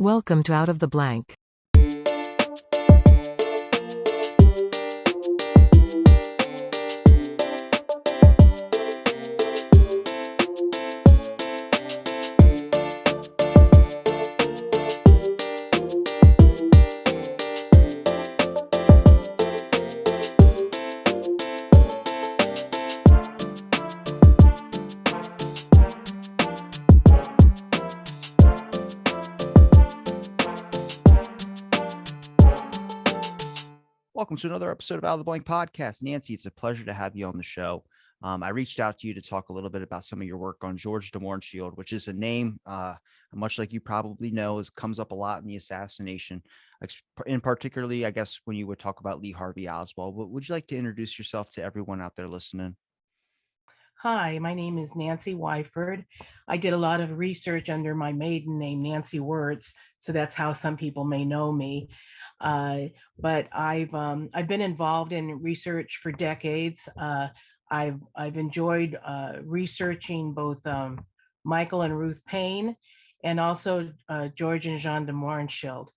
Welcome to Out of the Blank. Welcome to another episode of Out of the Blank podcast. Nancy, it's a pleasure to have you on the show. I reached out to you to talk a little bit about some of your work on George de Mohrenschildt, which is a name, much like you probably know, comes up a lot in the assassination, in particularly, I guess, when you would talk about Lee Harvey Oswald. Would you like to introduce yourself to everyone out there listening? Hi, my name is Nancy Weiford. I did a lot of research under my maiden name, Nancy Words, so that's how some people may know me. Uh, but I've been involved in research for decades. I've enjoyed researching both Michael and Ruth Paine, and also George and Jean de Mohrenschildt.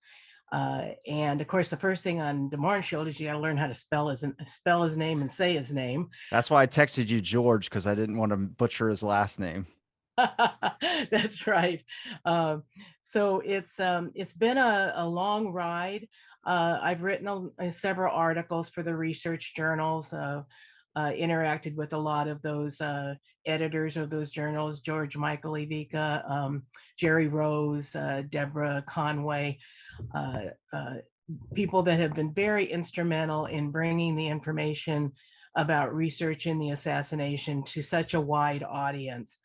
And of course, the first thing on de Mohrenschildt is you got to learn how to spell his name and say his name. That's why I texted you George, because I didn't want to butcher his last name. That's right. Um, so it's been a long ride. I've written several articles for the research journals. Interacted with a lot of those editors of those journals: George Michael Ivica, Jerry Rose, Deborah Conway. Uh, uh, People that have been very instrumental in bringing the information about research in the assassination to such a wide audience.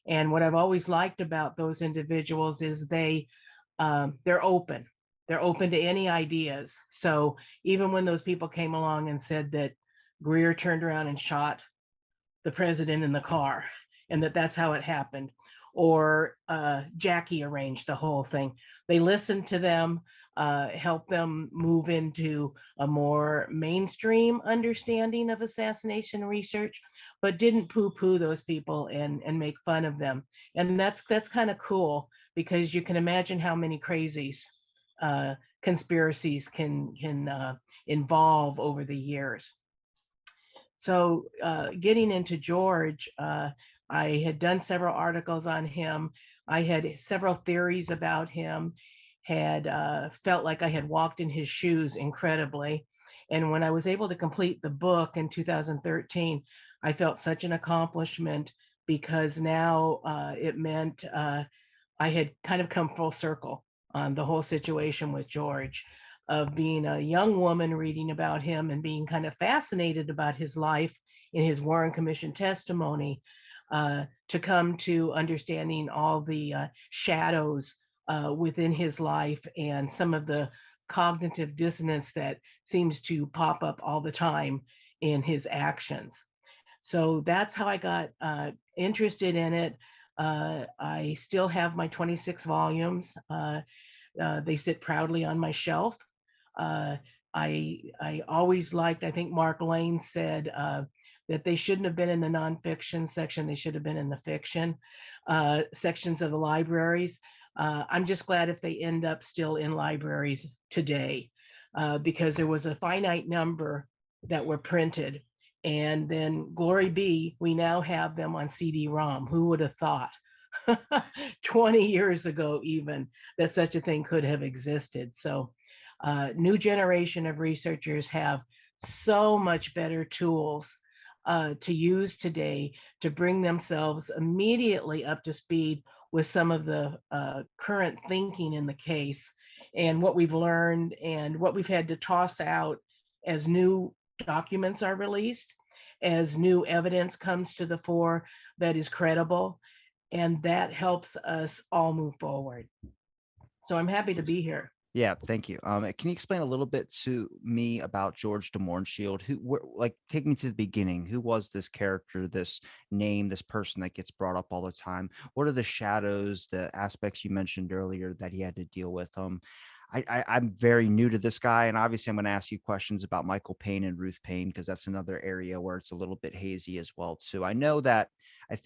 And what I've always liked about those individuals is they're open. They're open to any ideas. So even when those people came along and said that Greer turned around and shot the president in the car, and that's how it happened, or Jackie arranged the whole thing, they listened to them, helped them move into a more mainstream understanding of assassination research, but didn't poo-poo those people and make fun of them. And that's kind of cool, because you can imagine how many crazies uh, conspiracies can involve over the years. So, getting into George, I had done several articles on him. I had several theories about him, had felt like I had walked in his shoes incredibly. And when I was able to complete the book in 2013, I felt such an accomplishment, because now it meant I had kind of come full circle on the whole situation with George, of being a young woman reading about him and being kind of fascinated about his life in his Warren Commission testimony, to come to understanding all the shadows within his life and some of the cognitive dissonance that seems to pop up all the time in his actions. So that's how I got interested in it. I still have my 26 volumes. They sit proudly on my shelf. Uh, I always liked, I think Mark Lane said that they shouldn't have been in the nonfiction section. They should have been in the fiction sections of the libraries. I'm just glad if they end up still in libraries today, because there was a finite number that were printed. And then, glory be, we now have them on CD-ROM. Who would have thought 20 years ago, even, that such a thing could have existed? So, new generation of researchers have so much better tools to use today to bring themselves immediately up to speed with some of the current thinking in the case, and what we've learned and what we've had to toss out as new documents are released, as new evidence comes to the fore that is credible, and that helps us all move forward. So I'm happy to be here. Yeah, thank you. Can you explain a little bit to me about George de Mohrenschildt? Like, take me to the beginning. Who was this character, this name, this person that gets brought up all the time? What are the shadows, the aspects you mentioned earlier that he had to deal with? I'm very new to this guy, and obviously I'm going to ask you questions about Michael Paine and Ruth Paine, because that's another area where it's a little bit hazy as well too. I know that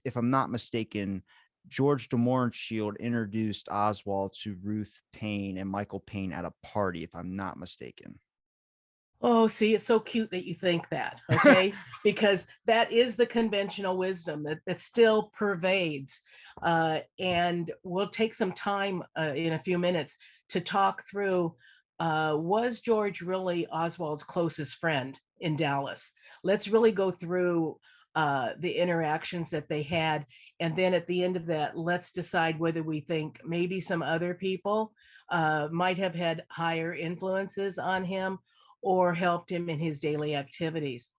if I'm not mistaken, George de Mohrenschildt introduced Oswald to Ruth Paine and Michael Paine at a party, if I'm not mistaken. Oh, see, it's so cute that you think that, okay? Because that is the conventional wisdom that still pervades. And we'll take some time in a few minutes to talk through, was George really Oswald's closest friend in Dallas? Let's really go through the interactions that they had. And then at the end of that, let's decide whether we think maybe some other people might have had higher influences on him or helped him in his daily activities.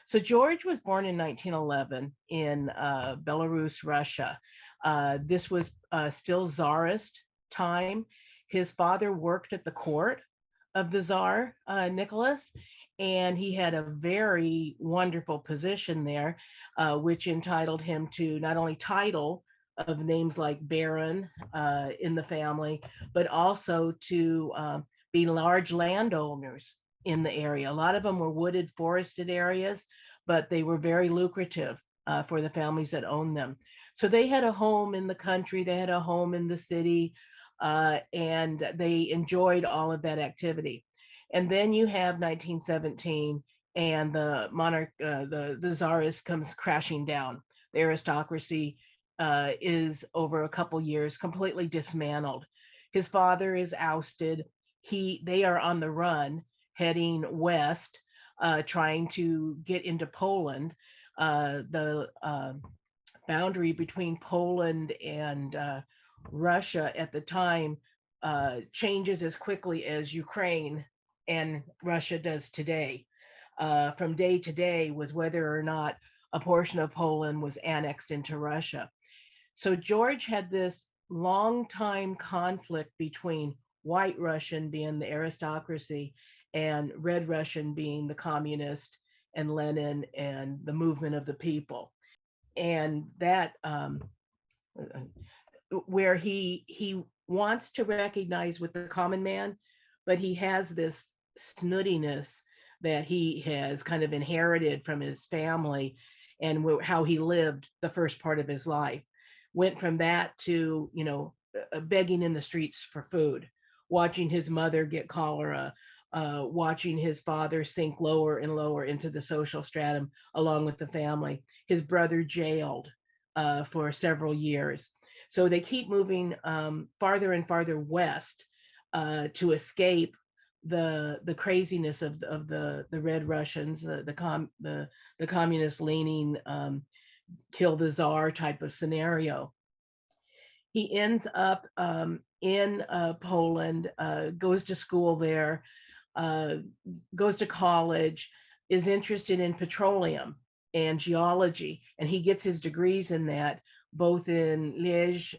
So George was born in 1911 in Belarus, Russia. This was still Tsarist time. His father worked at the court of the Tsar, Nicholas, and he had a very wonderful position there, which entitled him to not only title of names like Baron in the family, but also to be large landowners in the area. A lot of them were wooded, forested areas, but they were very lucrative for the families that owned them. So they had a home in the country, they had a home in the city, and they enjoyed all of that activity. And then you have 1917, and the monarch, the czarist comes crashing down. The aristocracy is over a couple years completely dismantled. His father is ousted. They are on the run, heading west, trying to get into Poland. The boundary between Poland and Russia at the time changes as quickly as Ukraine and Russia does today. From day to day was whether or not a portion of Poland was annexed into Russia. So George had this long time conflict between white Russian being the aristocracy and red Russian being the communist and Lenin and the movement of the people. And that where he wants to recognize with the common man, but he has this snootiness that he has kind of inherited from his family and how he lived the first part of his life. Went from that to, begging in the streets for food, watching his mother get cholera, watching his father sink lower and lower into the social stratum along with the family, his brother jailed for several years. So they keep moving farther and farther west to escape the craziness of the Red Russians, the communist leaning kill the czar type of scenario. He ends up in Poland, goes to school there, uh, goes to college, is interested in petroleum and geology, and he gets his degrees in that both in Liège,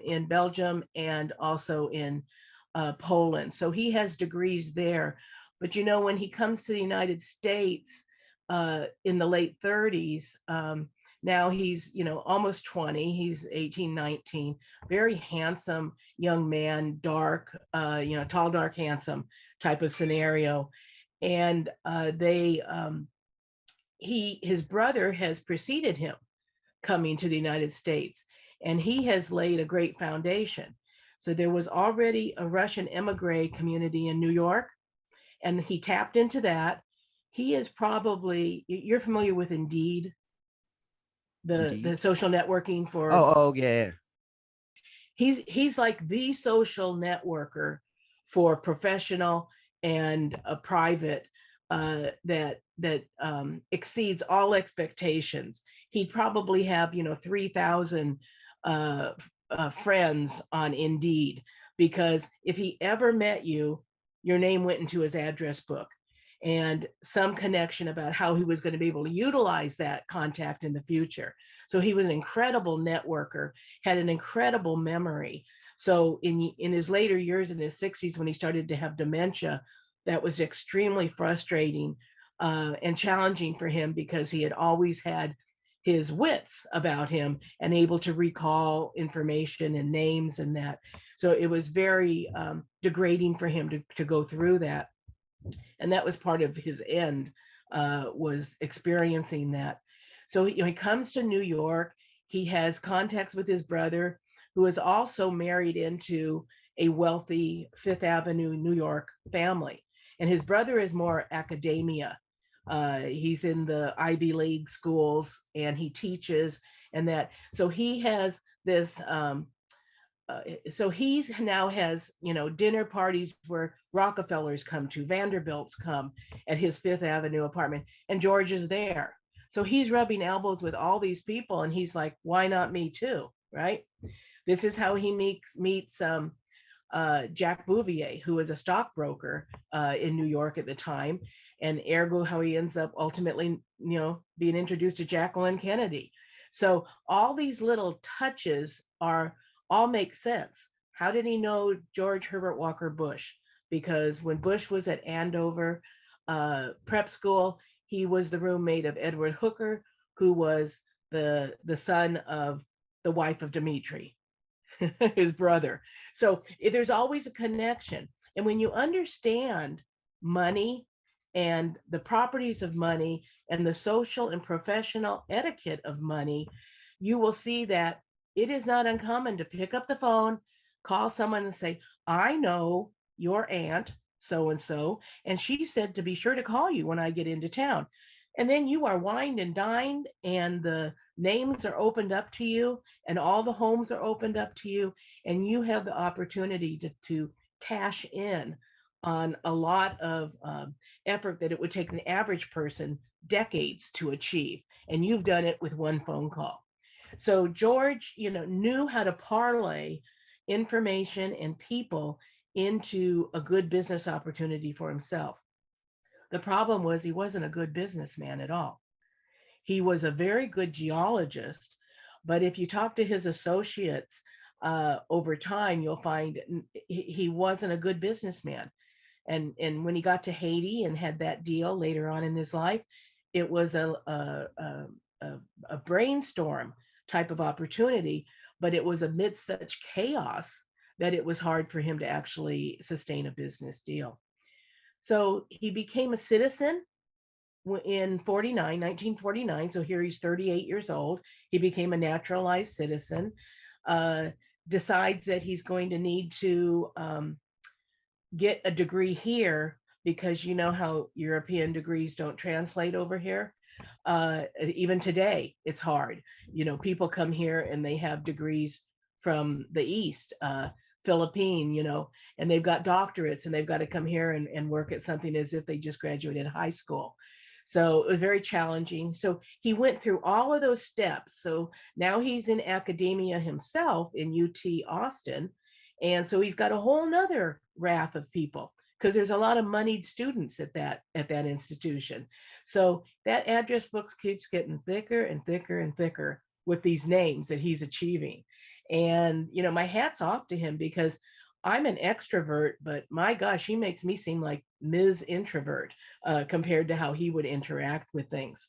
in Belgium, and also in Poland. So he has degrees there. But when he comes to the United States in the late 30s, now he's almost 20, he's 18, 19, very handsome young man, dark, tall, dark, handsome type of scenario. And his brother has preceded him coming to the United States, and he has laid a great foundation. So there was already a Russian emigre community in New York, and he tapped into that. He is probably, you're familiar with Indeed, the Indeed. social networking for, Oh, yeah. he's like the social networker for professional and a private that exceeds all expectations. He'd probably have 3,000 uh, friends on Indeed, because if he ever met you, your name went into his address book, and some connection about how he was going to be able to utilize that contact in the future. So he was an incredible networker, had an incredible memory. So in his later years, in his 60s, when he started to have dementia, that was extremely frustrating and challenging for him, because he had always had his wits about him and able to recall information and names and that. So it was very degrading for him to go through that. And that was part of his end, was experiencing that. So he comes to New York. He has contacts with his brother, who is also married into a wealthy Fifth Avenue, New York family. And his brother is more academia. He's in the Ivy League schools and he teaches and that. So he has this so he's now has dinner parties where Rockefellers come to, Vanderbilts come at his Fifth Avenue apartment, and George is there. So he's rubbing elbows with all these people, and he's like, "Why not me too?" Right? This is how he meets Jack Bouvier, who was a stockbroker in New York at the time, and ergo how he ends up ultimately, being introduced to Jacqueline Kennedy. So all these little touches are all make sense. How did he know George Herbert Walker Bush? Because when Bush was at Andover prep school, he was the roommate of Edward Hooker, who was the son of the wife of Dimitri, his brother. So there's always a connection. And when you understand money and the properties of money and the social and professional etiquette of money, you will see that it is not uncommon to pick up the phone, call someone and say, "I know your aunt so and so, and she said to be sure to call you when I get into town." And then you are wined and dined, and the names are opened up to you, and all the homes are opened up to you, and you have the opportunity to cash in on a lot of effort that it would take an average person decades to achieve. And you've done it with one phone call. So George, knew how to parlay information and people into a good business opportunity for himself. The problem was he wasn't a good businessman at all. He was a very good geologist, but if you talk to his associates over time, you'll find he wasn't a good businessman. And when he got to Haiti and had that deal later on in his life, it was a brainstorm type of opportunity, but it was amidst such chaos that it was hard for him to actually sustain a business deal. So he became a citizen in 1949. So here he's 38 years old. He became a naturalized citizen, uh, decides that he's going to need to get a degree here because you know how European degrees don't translate over here. Even today, it's hard. People come here and they have degrees from the East, Philippine, and they've got doctorates and they've got to come here and work at something as if they just graduated high school. So it was very challenging. So he went through all of those steps. So now he's in academia himself in UT Austin. And so he's got a whole nother wrath of people because there's a lot of moneyed students at that institution. So that address book keeps getting thicker and thicker and thicker with these names that he's achieving. And my hat's off to him because I'm an extrovert, but my gosh, he makes me seem like Ms. Introvert compared to how he would interact with things.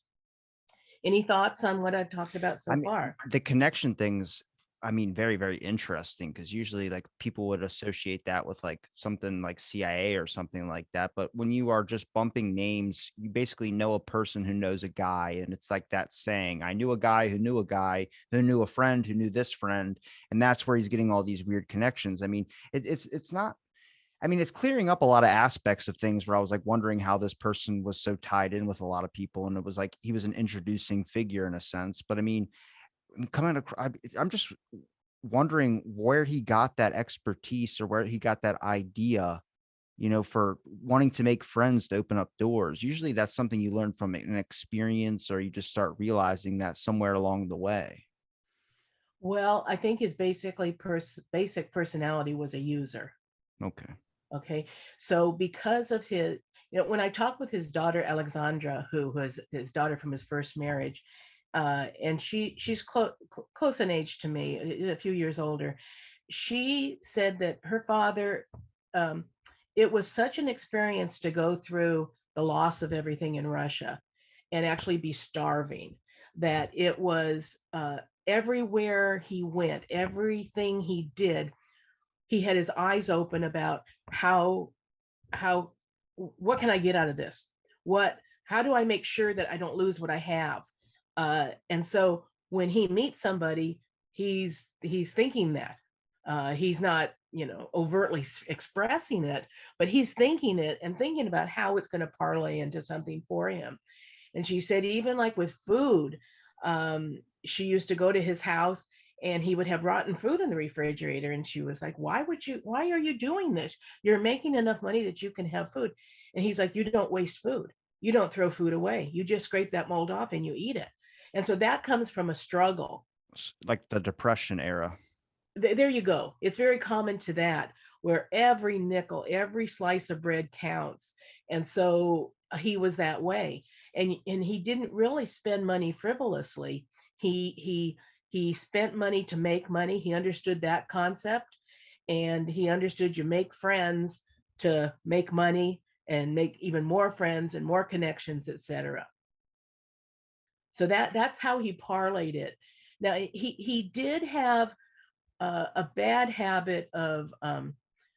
Any thoughts on what I've talked about I so mean, far? the connection things, I mean, very, very interesting because usually like people would associate that with like something like CIA or something like that. But when you are just bumping names, you basically know a person who knows a guy. And it's like that saying, I knew a guy who knew a guy who knew a friend who knew this friend. And that's where he's getting all these weird connections. I mean, it's not. I mean, it's clearing up a lot of aspects of things where I was like wondering how this person was so tied in with a lot of people. And it was like he was an introducing figure in a sense. But I mean, coming across, I'm just wondering where he got that expertise or where he got that idea, for wanting to make friends to open up doors. Usually that's something you learn from an experience or you just start realizing that somewhere along the way. Well, I think his basic personality was a user. Okay. Okay. So because of his, when I talked with his daughter Alexandra, who was his daughter from his first marriage, and she's close in age to me, a few years older. She said that her father, um, it was such an experience to go through the loss of everything in Russia and actually be starving, that it was everywhere he went, everything he did, he had his eyes open about how how what can I get out of this? How do I make sure that I don't lose what I have? And so when he meets somebody, he's thinking that. He's not, overtly expressing it, but he's thinking it and thinking about how it's going to parlay into something for him. And she said, even like with food, she used to go to his house and he would have rotten food in the refrigerator. And she was like, why are you doing this? You're making enough money that you can have food. And he's like, you don't waste food. You don't throw food away. You just scrape that mold off and you eat it. And so that comes from a struggle. Like the Depression era. There you go. It's very common to that, where every nickel, every slice of bread counts. And so he was that way. And he didn't really spend money frivolously. He spent money to make money. He understood that concept, and he understood you make friends to make money and make even more friends and more connections, etc. So that's how he parlayed it. Now he did have a bad habit of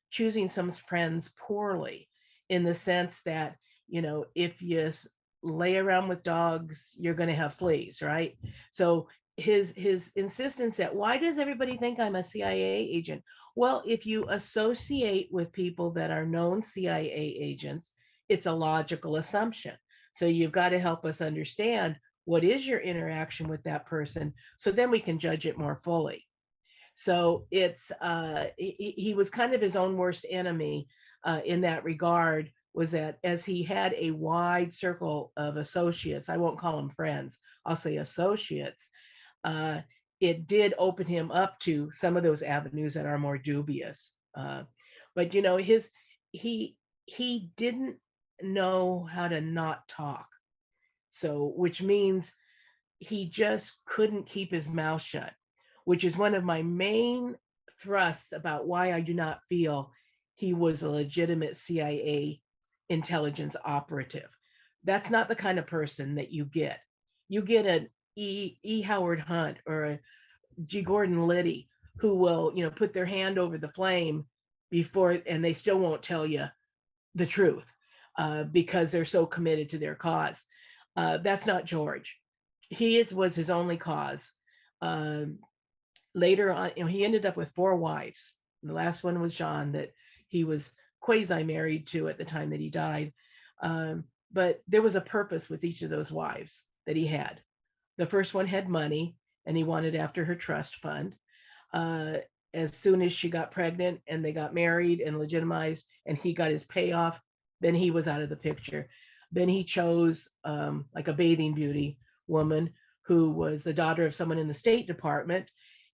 choosing some friends poorly, in the sense that, if you lay around with dogs, you're going to have fleas, right? So his insistence that, why does everybody think I'm a CIA agent? Well, if you associate with people that are known CIA agents, it's a logical assumption. So you've got to help us understand what is your interaction with that person, so then we can judge it more fully. So he was kind of his own worst enemy in that regard. Was that, as he had a wide circle of associates, I won't call them friends, I'll say associates, uh, it did open him up to some of those avenues that are more dubious. But he he didn't know how to not talk. So, which means he just couldn't keep his mouth shut, which is one of my main thrusts about why I do not feel he was a legitimate CIA intelligence operative. That's not the kind of person that you get. You get an E. Howard Hunt or a G. Gordon Liddy, who will, put their hand over the flame before, and they still won't tell you the truth, because they're so committed to their cause. That's not George. Was his only cause. Um, Later on, he ended up with four wives. The last one was John, that he was quasi married to at the time that he died. But there was a purpose with each of those wives that he had. The first one had money, and he wanted after her trust fund. Uh, as soon as she got pregnant and they got married and legitimized, and he got his payoff, then he was out of the picture. Then he chose, like a bathing beauty woman who was the daughter of someone in the State Department.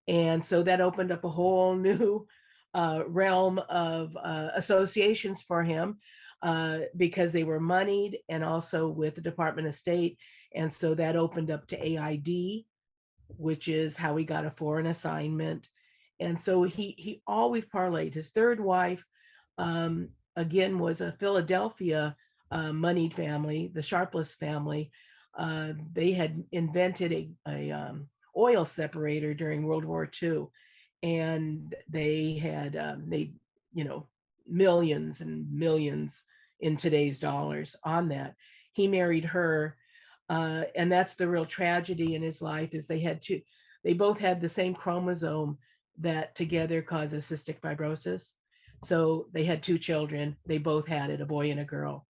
And so that opened up a whole new realm of associations for him, because they were moneyed and also with the Department of State. And so that opened up to AID, which is how he got a foreign assignment. And so he always parlayed. His third wife, again, was a Philadelphia moneyed family, the Sharpless family. They had invented a oil separator during World War II, and they had made, millions and millions in today's dollars on that. He married her, and that's the real tragedy in his life, is they both had the same chromosome that together causes cystic fibrosis. So they had two children. They both had it, a boy and a girl,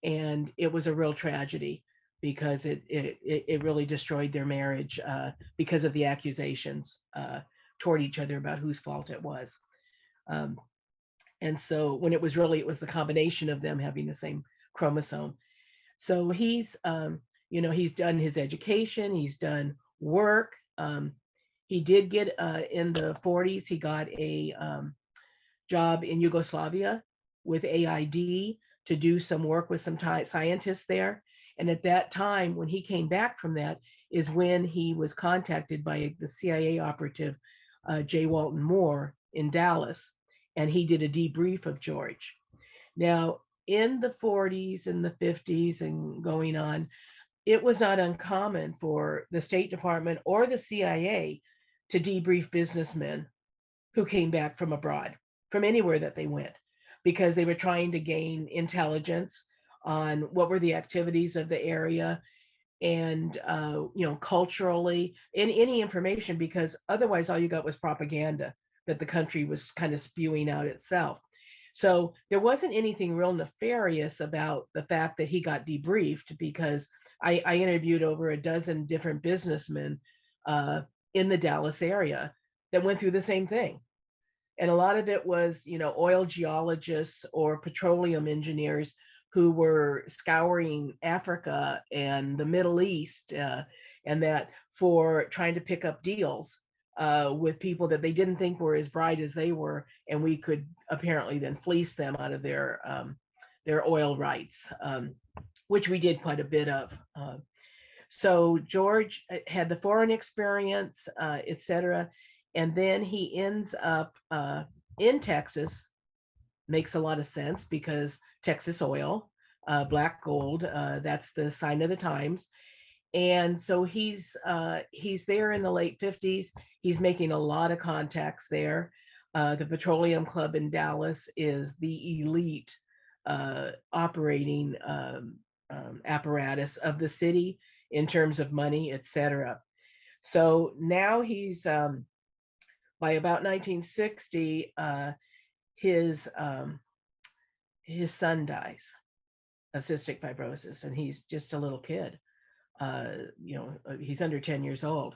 and it was a real tragedy, because it really destroyed their marriage, because of the accusations toward each other about whose fault it was. Um, and so when it was the combination of them having the same chromosome. So he's done his education, he's done work. He did get, in the 40s, he got a job in Yugoslavia with AID to do some work with some scientists there. And at that time, when he came back from that, is when he was contacted by the CIA operative, J. Walton Moore, in Dallas, and he did a debrief of George. Now, in the 40s and the 50s and going on, it was not uncommon for the State Department or the CIA to debrief businessmen who came back from abroad, from anywhere that they went, because they were trying to gain intelligence on what were the activities of the area. and culturally, in any information, because otherwise all you got was propaganda that the country was kind of spewing out itself. So there wasn't anything real nefarious about the fact that he got debriefed, because I interviewed over a dozen different businessmen uh, in the Dallas area that went through the same thing. And a lot of it was, oil geologists or petroleum engineers who were scouring Africa and the Middle East, and that, for trying to pick up deals with people that they didn't think were as bright as they were, and we could apparently then fleece them out of their oil rights, which we did quite a bit of. So George had the foreign experience, etc., and then he ends up in Texas. Makes a lot of sense because Texas oil, black gold, that's the sign of the times. And so he's there in the late 50s. He's making a lot of contacts there. The Petroleum Club in Dallas is the elite operating apparatus of the city in terms of money, etc. So now he's by about 1960, his son dies of cystic fibrosis, and he's just a little kid. He's under 10 years old,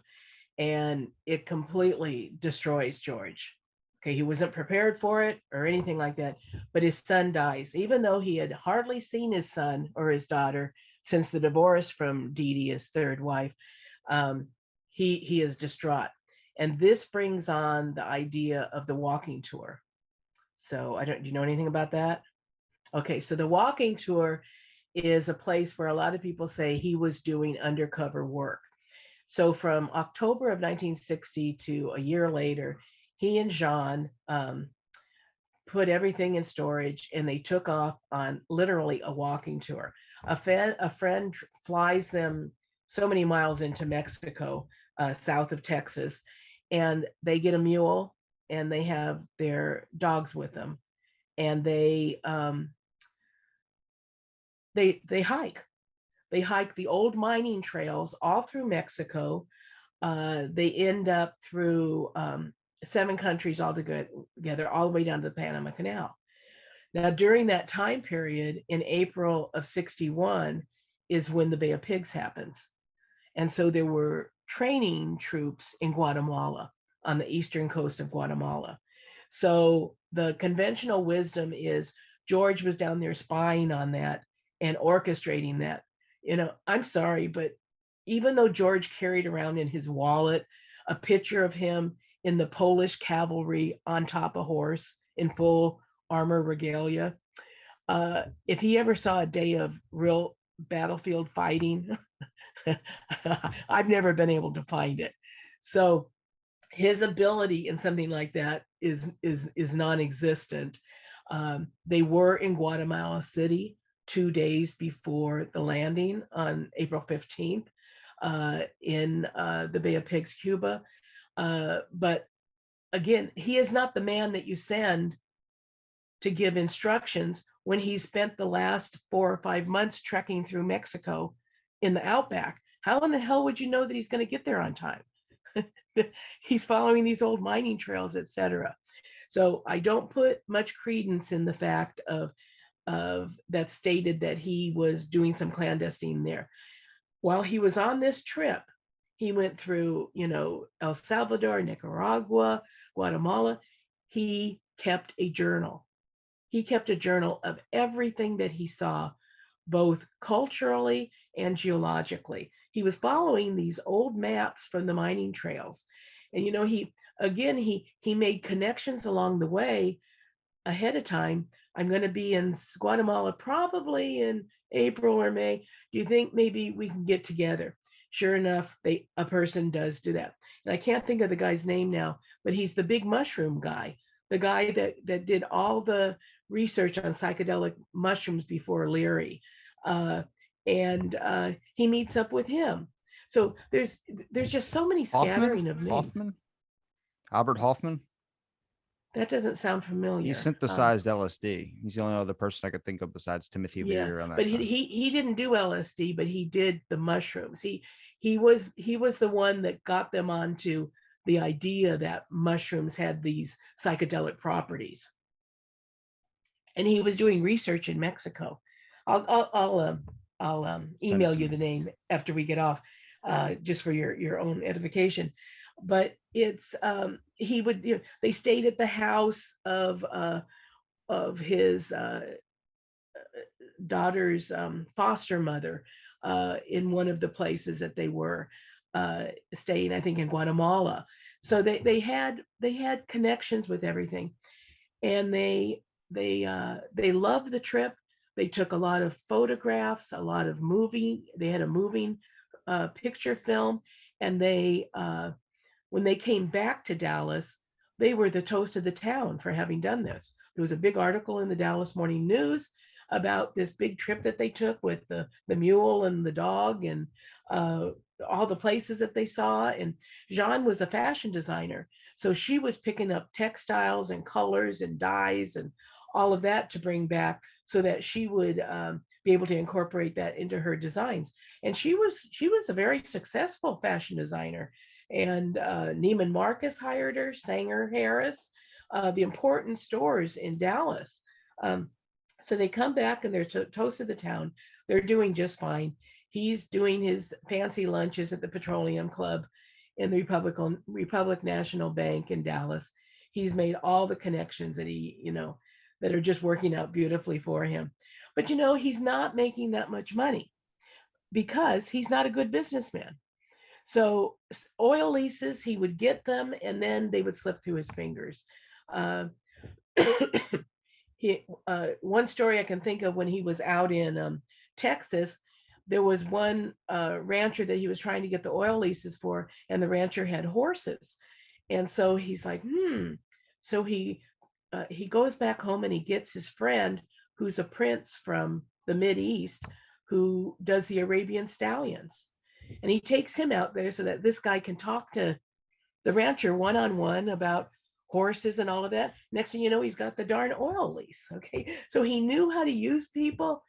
and it completely destroys George. Okay, he wasn't prepared for it or anything like that, but his son dies, even though he had hardly seen his son or his daughter since the divorce from Dealey, his third wife. Um, he is distraught, and this brings on the idea of the walking tour. So I don't. Do you know anything about that? Okay, so the walking tour is a place where a lot of people say he was doing undercover work. So from October of 1960 to a year later, he and Jean put everything in storage, and they took off on literally a walking tour. A friend flies them so many miles into Mexico, south of Texas, and they get a mule, and they have their dogs with them, and they hike. They hike the old mining trails all through Mexico. They end up through 7 countries altogether, all the way down to the Panama Canal. Now, during that time period, in April of 61, is when the Bay of Pigs happens. And so there were training troops in Guatemala, on the eastern coast of Guatemala. So the conventional wisdom is George was down there spying on that and orchestrating that. I'm sorry, but even though George carried around in his wallet a picture of him in the Polish cavalry on top of horse in full armor regalia, if he ever saw a day of real battlefield fighting, I've never been able to find it. So his ability in something like that is non-existent. They were in Guatemala City 2 days before the landing on April 15th, in the Bay of Pigs, Cuba. But again, he is not the man that you send to give instructions when he spent the last 4 or 5 months trekking through Mexico in the outback. How in the hell would you know that he's going to get there on time? He's following these old mining trails, etc. So I don't put much credence in the fact of that stated that he was doing some clandestine there. While he was on this trip, he went through, El Salvador, Nicaragua, Guatemala. He kept a journal. He kept a journal of everything that he saw, both culturally and geologically. He was following these old maps from the mining trails. And he made connections along the way ahead of time. I'm going to be in Guatemala probably in April or May. Do you think maybe we can get together? Sure enough, a person does do that. And I can't think of the guy's name now, but he's the big mushroom guy, the guy that did all the research on psychedelic mushrooms before Leary. And he meets up with him. So there's just so many Hoffman? scattering of names. Hoffman? Albert Hoffman? That doesn't sound He familiar. synthesized LSD. He's the only other person I could think of besides Timothy Yeah, Leary around but that he, time. he he didn't do LSD, but he did the mushrooms. He was the one that got them onto the idea that mushrooms had these psychedelic properties, and he was doing research in Mexico. I'll Send it email to you me. the name after we get off, just for your own edification. But it's he would, you know, they stayed at the house of his daughter's foster mother, in one of the places that they were uh, staying, I think in Guatemala. So they had connections with everything, and they loved the trip. They took a lot of photographs, a lot of moving. They had a moving picture film, and they when they came back to Dallas, they were the toast of the town for having done this. There was a big article in the Dallas Morning News about this big trip that they took with the mule and the dog, and uh, all the places that they saw. And Jean was a fashion designer. So she was picking up textiles and colors and dyes and all of that to bring back so that she would be able to incorporate that into her designs. And she was a very successful fashion designer, and Neiman Marcus hired her, Sanger Harris, the important stores in Dallas. Um, so they come back and they're toast of the town. They're doing just fine. He's doing his fancy lunches at the Petroleum Club in the Republic National Bank in Dallas. He's made all the connections that that are just working out beautifully for him. But he's not making that much money because he's not a good businessman. So oil leases, he would get them, and then they would slip through his fingers. Uh, one story I can think of, when he was out in Texas, there was one rancher that he was trying to get the oil leases for, and the rancher had horses, and so he's like, hmm. So he goes back home and he gets his friend, who's a prince from the Mid East, who does the Arabian stallions, and he takes him out there so that this guy can talk to the rancher one on one about horses and all of that. Next thing you know, he's got the darn oil lease. Okay, so he knew how to use people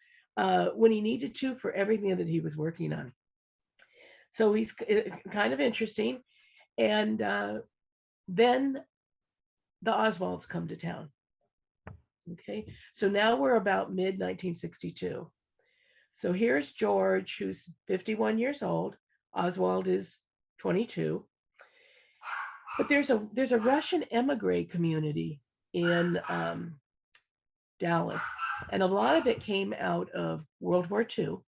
when he needed to for everything that he was working on. So he's kind of interesting. And then the Oswalds come to town. Okay, so now we're about mid 1962. So here's George, who's 51 years old. Oswald is 22. But there's a Russian emigre community in Dallas, and a lot of it came out of World War II,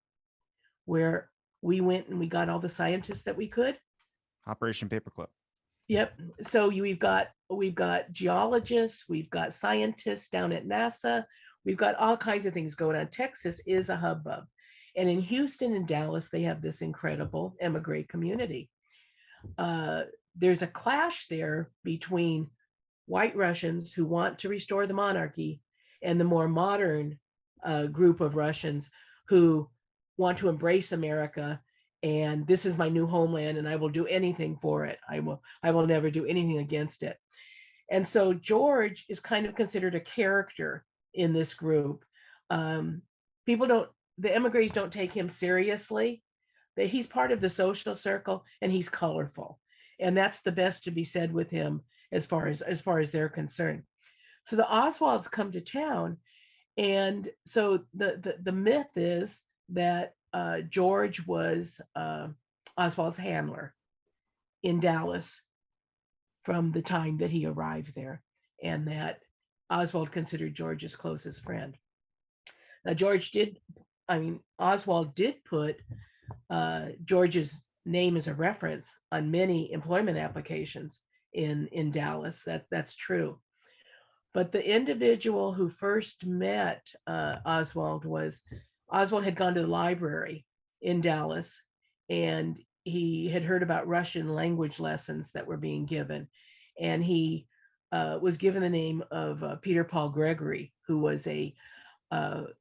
where we went and we got all the scientists that we could. Operation Paperclip. Yep. So we've got geologists, we've got scientists down at NASA, we've got all kinds of things going on. Texas is a hubbub, and in Houston and Dallas they have this incredible emigre community. Uh, there's a clash there between white Russians who want to restore the monarchy and the more modern group of Russians who want to embrace America, and this is my new homeland and I will do anything for it. I will never do anything against it. And so George is kind of considered a character in this group. Um, people don't the emigres don't take him seriously. That he's part of the social circle and he's colorful. And that's the best to be said with him as far as they're concerned. So the Oswalds come to town, and so the myth is that George was Oswald's handler in Dallas from the time that he arrived there, and that Oswald considered George's closest friend. Now Oswald did put George's name as a reference on many employment applications in Dallas. That's true. But the individual who first met Oswald had gone to the library in Dallas, and he had heard about Russian language lessons that were being given, and he was given the name of Peter Paul Gregory, who was a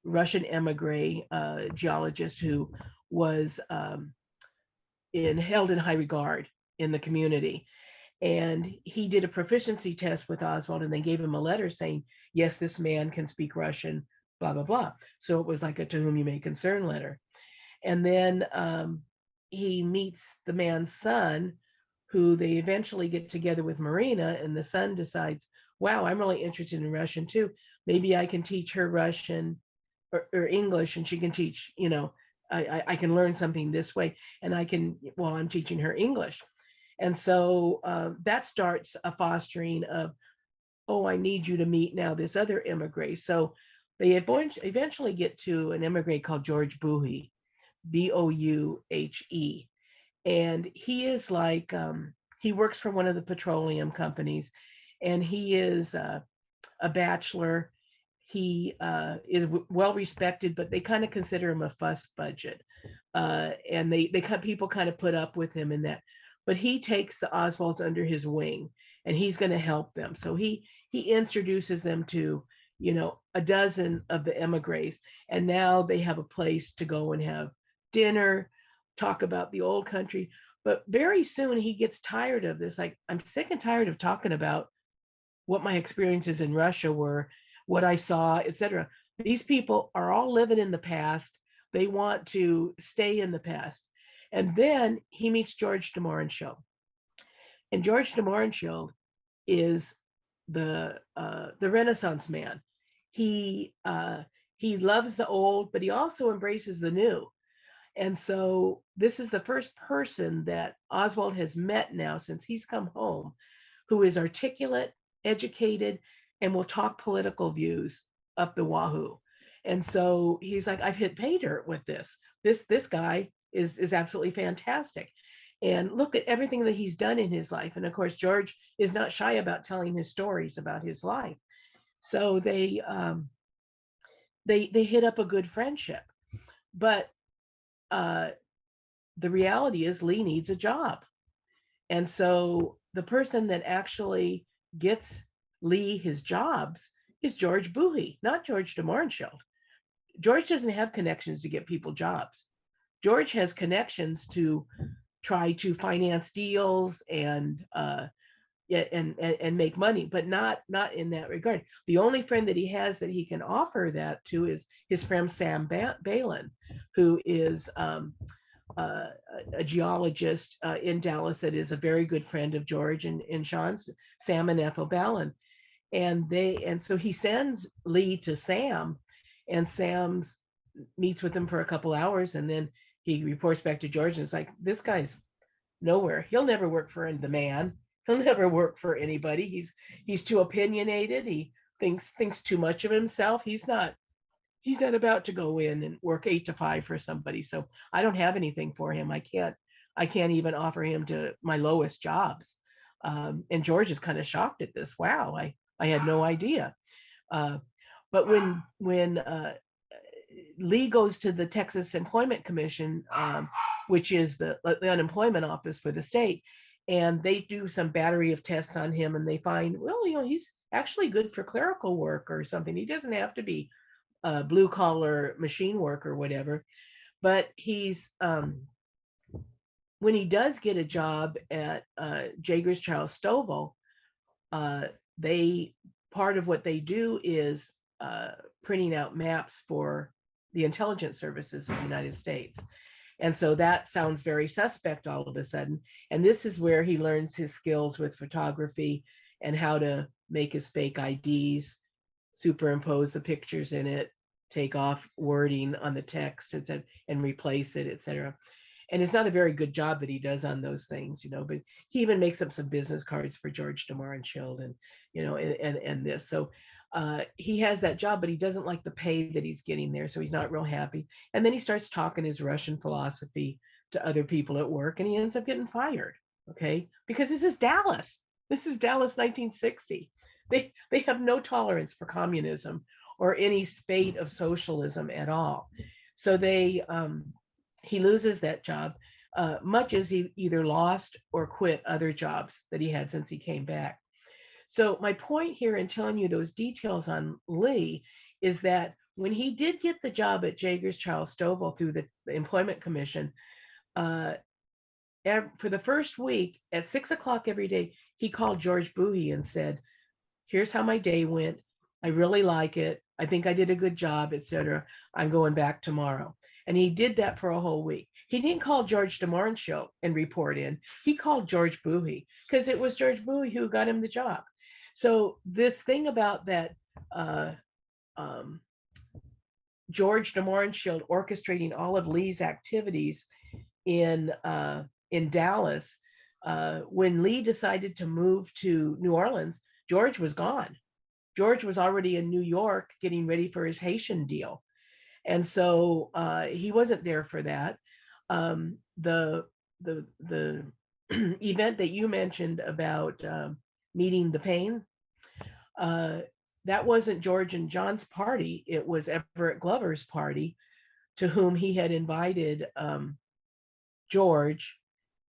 Russian emigre geologist who was held in high regard in the community. And he did a proficiency test with Oswald, and they gave him a letter saying, yes, this man can speak Russian, blah, blah, blah. So it was like a to whom you may concern letter. And then he meets the man's son, who they eventually get together with Marina, and the son decides, wow, I'm really interested in Russian too. Maybe I can teach her Russian or English, and she can teach, I can learn something this way, and I can, well, I'm teaching her English. And so that starts a fostering of, oh, I need you to meet now this other immigrant. So they eventually get to an immigrant called George Bouhe, Bouhe. And he is like, he works for one of the petroleum companies, and he is a bachelor. He is well respected, but they kind of consider him a fuss budget, and they people kind of put up with him in that. But he takes the Oswalds under his wing, and he's going to help them. So he introduces them to a dozen of the emigres, and now they have a place to go and have dinner, talk about the old country. But very soon he gets tired of this. Like, I'm sick and tired of talking about what my experiences in Russia were, what I saw, etc. These people are all living in the past. They want to stay in the past. And then he meets George de Mohrenschildt. And George de Mohrenschildt is the Renaissance man. He he loves the old, but he also embraces the new. And so this is the first person that Oswald has met now since he's come home, who is articulate, educated, and will talk political views up the wahoo. And so he's like, I've hit pay dirt with this. This guy is absolutely fantastic. And look at everything that he's done in his life. And of course, George is not shy about telling his stories about his life. So they hit up a good friendship. But uh, the reality is Lee needs a job. And so the person that actually gets Lee his jobs is George Bouhe, not George de Mohrenschildt. George doesn't have connections to get people jobs. George has connections to try to finance deals and yeah, and make money, but not in that regard. The only friend that he has that he can offer that to is his friend Sam Balin, who is uh, a geologist in Dallas that is a very good friend of George and Sean's, Sam and Ethel Balin. And so he sends Lee to Sam, and Sam's meets with him for a couple hours, and then he reports back to George, and it's like, this guy's nowhere. He'll never work for the man. He'll never work for anybody. He's too opinionated. He thinks too much of himself. He's not about to go in and work 8 to 5 for somebody. So I don't have anything for him. I can't even offer him to my lowest jobs. And George is kind of shocked at this. Wow, I had no idea. Uh, but when Lee goes to the Texas Employment Commission, which is the unemployment office for the state, and they do some battery of tests on him, and they find, well, he's actually good for clerical work or something. He doesn't have to be blue collar machine work or whatever. But he's when he does get a job at Jager's Charles Stovall, uh, they part of what they do is printing out maps for the intelligence services of the United States. And so that sounds very suspect all of a sudden. And this is where he learns his skills with photography and how to make his fake IDs, superimpose the pictures in it, take off wording on the text and replace it, etc. And it's not a very good job that he does on those things, but he even makes up some business cards for George de Mohrenschildt and this. So he has that job, but he doesn't like the pay that he's getting there. So he's not real happy. And then he starts talking his Russian philosophy to other people at work, and he ends up getting fired. Okay. Because this is Dallas. This is Dallas 1960. They have no tolerance for communism or any spate of socialism at all. So he loses that job, much as he either lost or quit other jobs that he had since he came back. So my point here in telling you those details on Lee is that when he did get the job at Jager's Charles Stovall through the Employment Commission, uh, for the first week at 6 o'clock every day, he called George Boohy and said, here's how my day went. I really like it. I think I did a good job, etc. I'm going back tomorrow. And he did that for a whole week. He didn't call George de Mohrenschildt and report in. He called George Boohy because it was George Boohy who got him the job. So this thing about that uh, um, George de Mohrenschildt orchestrating all of Lee's activities in Dallas, when Lee decided to move to New Orleans, George was gone. George was already in New York getting ready for his Haitian deal. And so he wasn't there for that. The event that you mentioned about meeting the Paine, uh, that wasn't George and John's party. It was Everett Glover's party, to whom he had invited George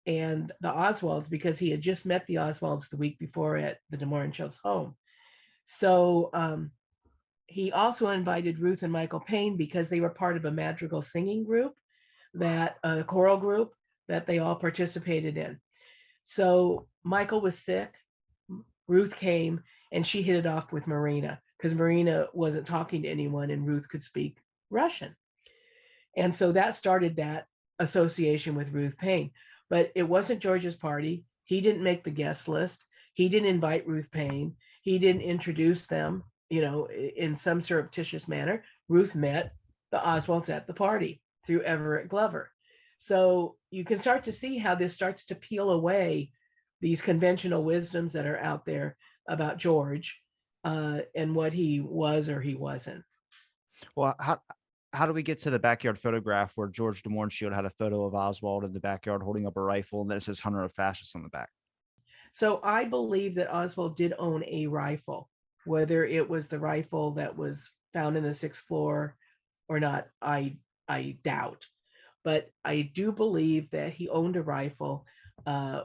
and the Oswalds because he had just met the Oswalds the week before at the de Mohrenschildt's home. So he also invited Ruth and Michael Paine because they were part of a madrigal singing group, that a choral group that they all participated in. So Michael was sick. Ruth came and she hit it off with Marina because Marina wasn't talking to anyone and Ruth could speak Russian. And so that started that association with Ruth Paine. But it wasn't George's party. He didn't make the guest list. He didn't invite Ruth Paine. He didn't introduce them, in some surreptitious manner. Ruth met the Oswalds at the party through Everett Glover. So you can start to see how this starts to peel away these conventional wisdoms that are out there about George and what he was or he wasn't. Well, how do we get to the backyard photograph where George de Mohrenschildt had a photo of Oswald in the backyard holding up a rifle and then it says Hunter of Fascists on the back? So I believe that Oswald did own a rifle. Whether it was the rifle that was found in the sixth floor or not, I doubt. But I do believe that he owned a rifle,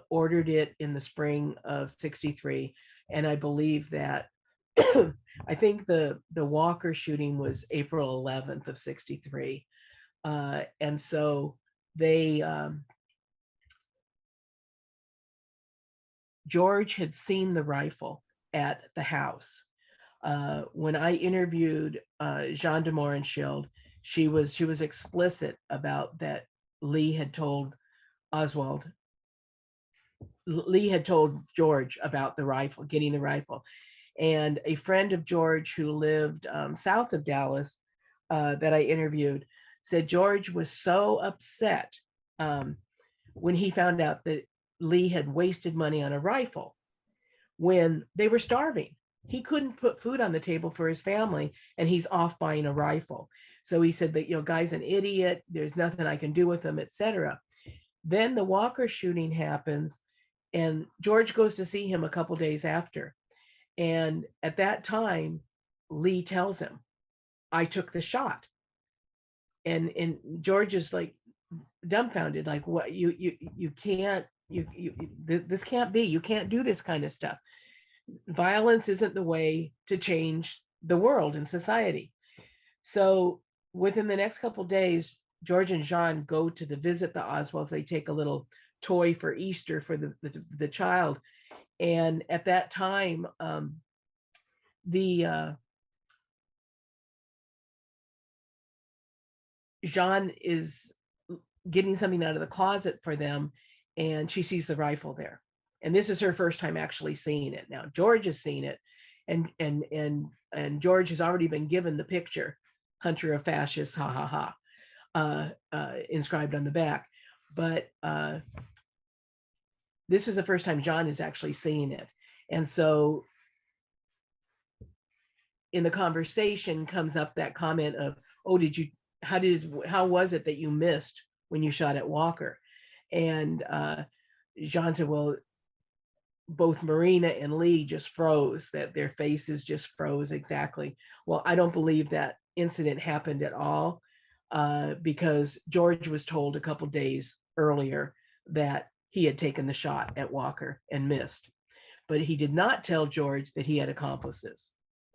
ordered it in the spring of '63, and I believe that I think the Walker shooting was April 11th of '63, and so they George had seen the rifle at the house. When I interviewed Jean de Mohrenschildt, she was explicit about that. Lee had told Oswald, Lee had told George about the rifle, getting the rifle, and a friend of George who lived south of Dallas that I interviewed said George was so upset um, when he found out that Lee had wasted money on a rifle when they were starving. He couldn't put food on the table for his family, and he's off buying a rifle. So he said that, guy's an idiot. There's nothing I can do with him, etc. Then the Walker shooting happens, and George goes to see him a couple days after. And at that time, Lee tells him, I took the shot. And George is like dumbfounded, like, what, you can't, this can't be, you can't do this kind of stuff. Violence isn't the way to change the world and society. So within the next couple of days, George and Jean go to visit the Oswalds. They take a little toy for Easter for the child. And at that time, the Jean is getting something out of the closet for them, and she sees the rifle there. And this is her first time actually seeing it. Now George has seen it, and George has already been given the picture, Hunter of Fascists, ha ha ha, inscribed on the back. But this is the first time John is actually seeing it, and so in the conversation comes up that comment of, "Oh, how was it that you missed when you shot at Walker?" And Jean said, "Well, both Marina and Lee just froze, that their faces just froze exactly." Well, I don't believe that incident happened at all, because George was told a couple days earlier that he had taken the shot at Walker and missed. But he did not tell George that he had accomplices,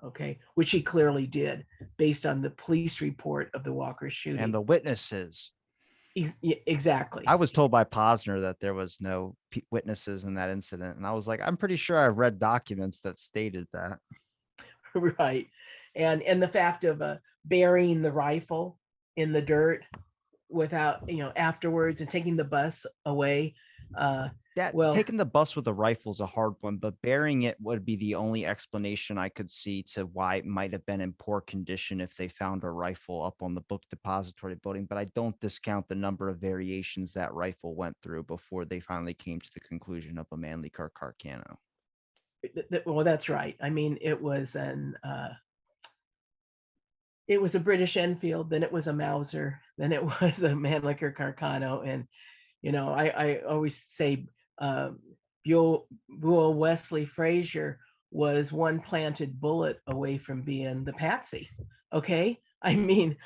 okay, which he clearly did based on the police report of the Walker And shooting. the witnesses. Exactly. I was told by Posner that there was no witnesses in that incident, and I was like, I'm pretty sure I've read documents that stated that. Right. And the fact of burying the rifle in the dirt without, afterwards, and taking the bus away. Uh, That well, taking the bus with a rifle is a hard one, but burying it would be the only explanation I could see to why it might have been in poor condition if they found a rifle up on the book depository building. But I don't discount the number of variations that rifle went through before they finally came to the conclusion of a Manly Carcano. well, that's right. I mean, it was a British Enfield, then it was a Mauser, then it was a Mannlicher Carcano, and I always say Buell Wesley Frazier was one planted bullet away from being the patsy. Okay, I mean,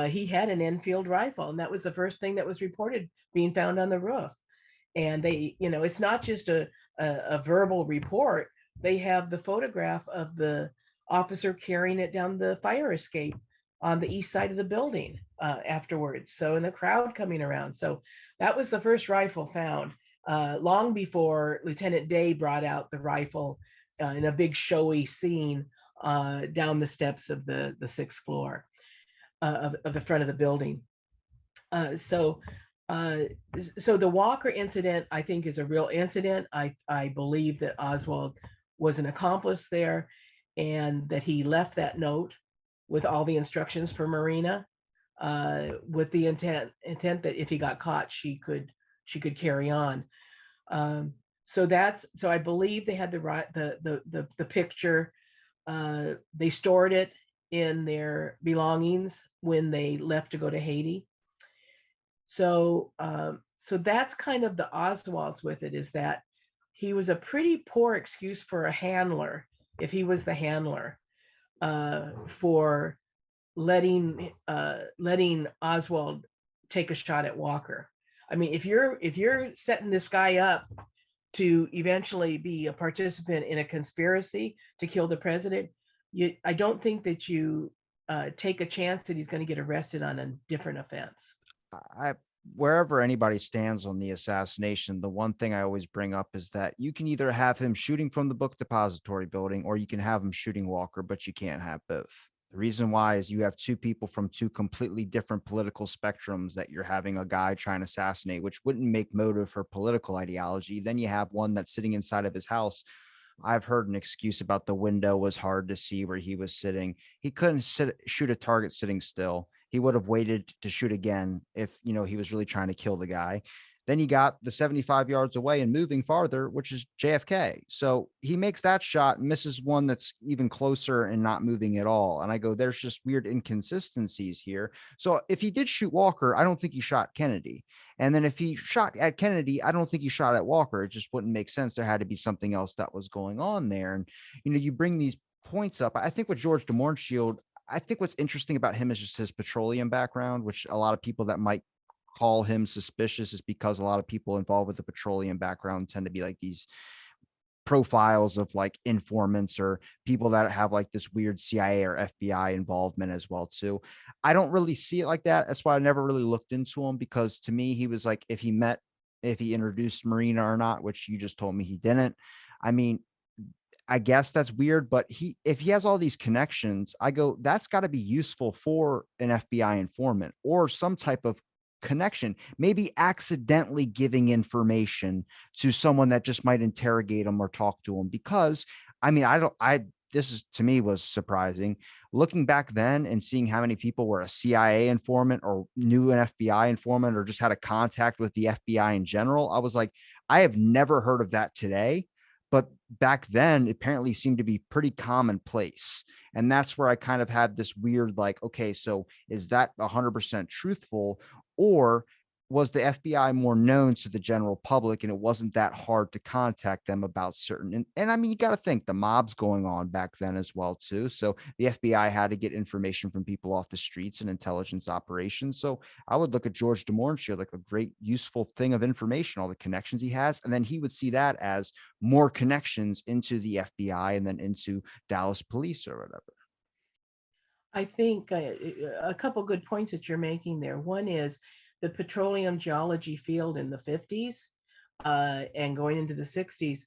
he had an Enfield rifle, and that was the first thing that was reported being found on the roof. And it's not just a verbal report. They have the photograph of the officer carrying it down the fire escape on the east side of the building afterwards. So, and the crowd coming around. So that was the first rifle found, long before Lieutenant Day brought out the rifle in a big showy scene down the steps of the sixth floor of the front of the building. Uh, so, uh, so the Walker incident, I think, is a real incident. I believe that Oswald was an accomplice there, and that he left that note with all the instructions for Marina, with the intent that if he got caught, she could carry on. Um, so I believe they had the picture. They stored it in their belongings when they left to go to Haiti. So that's kind of the Oswald's with it, is that he was a pretty poor excuse for a handler, if he was the handler, for letting Oswald take a shot at Walker. I mean, if you're setting this guy up to eventually be a participant in a conspiracy to kill the president, I don't think that you take a chance that he's going to get arrested on a different offense. I Wherever anybody stands on the assassination, the one thing I always bring up is that you can either have him shooting from the book depository building or you can have him shooting Walker, but you can't have both. The reason why is you have two people from two completely different political spectrums that you're having a guy trying to assassinate, which wouldn't make motive for political ideology. Then you have one that's sitting inside of his house. I've heard an excuse about the window was hard to see where he was sitting. He couldn't shoot a target sitting still. He would have waited to shoot again if, he was really trying to kill the guy. Then he got the 75 yards away and moving farther, which is JFK. So he makes that shot, misses one that's even closer and not moving at all. And I go, there's just weird inconsistencies here. So if he did shoot Walker, I don't think he shot Kennedy. And then if he shot at Kennedy, I don't think he shot at Walker. It just wouldn't make sense. There had to be something else that was going on there. And, you bring these points up. I think with George de Mohrenschildt, I think what's interesting about him is just his petroleum background, which a lot of people that might call him suspicious is because a lot of people involved with the petroleum background tend to be like these profiles of like informants or people that have like this weird CIA or FBI involvement as well too. I don't really see it like that. That's why I never really looked into him, because to me he was like, if he introduced Marina or not, which you just told me he didn't. I mean, I guess that's weird, but if he has all these connections, I go, that's got to be useful for an FBI informant or some type of connection, maybe accidentally giving information to someone that just might interrogate him or talk to him. Because I mean, this is to me was surprising looking back then and seeing how many people were a CIA informant or knew an FBI informant or just had a contact with the FBI in general. I was like, I have never heard of that today, but back then it apparently seemed to be pretty commonplace. And that's where I kind of had this weird, like, okay, so is that 100% truthful, or was the FBI more known to the general public and it wasn't that hard to contact them about certain, and I mean, you got to think the mob's going on back then as well too. So the FBI had to get information from people off the streets and intelligence operations. So I would look at George de Mohrenschildt like a great useful thing of information, all the connections he has, and then he would see that as more connections into the FBI and then into Dallas police or whatever. I think a couple good points that you're making there. One is the petroleum geology field in the 50s and going into the 60s,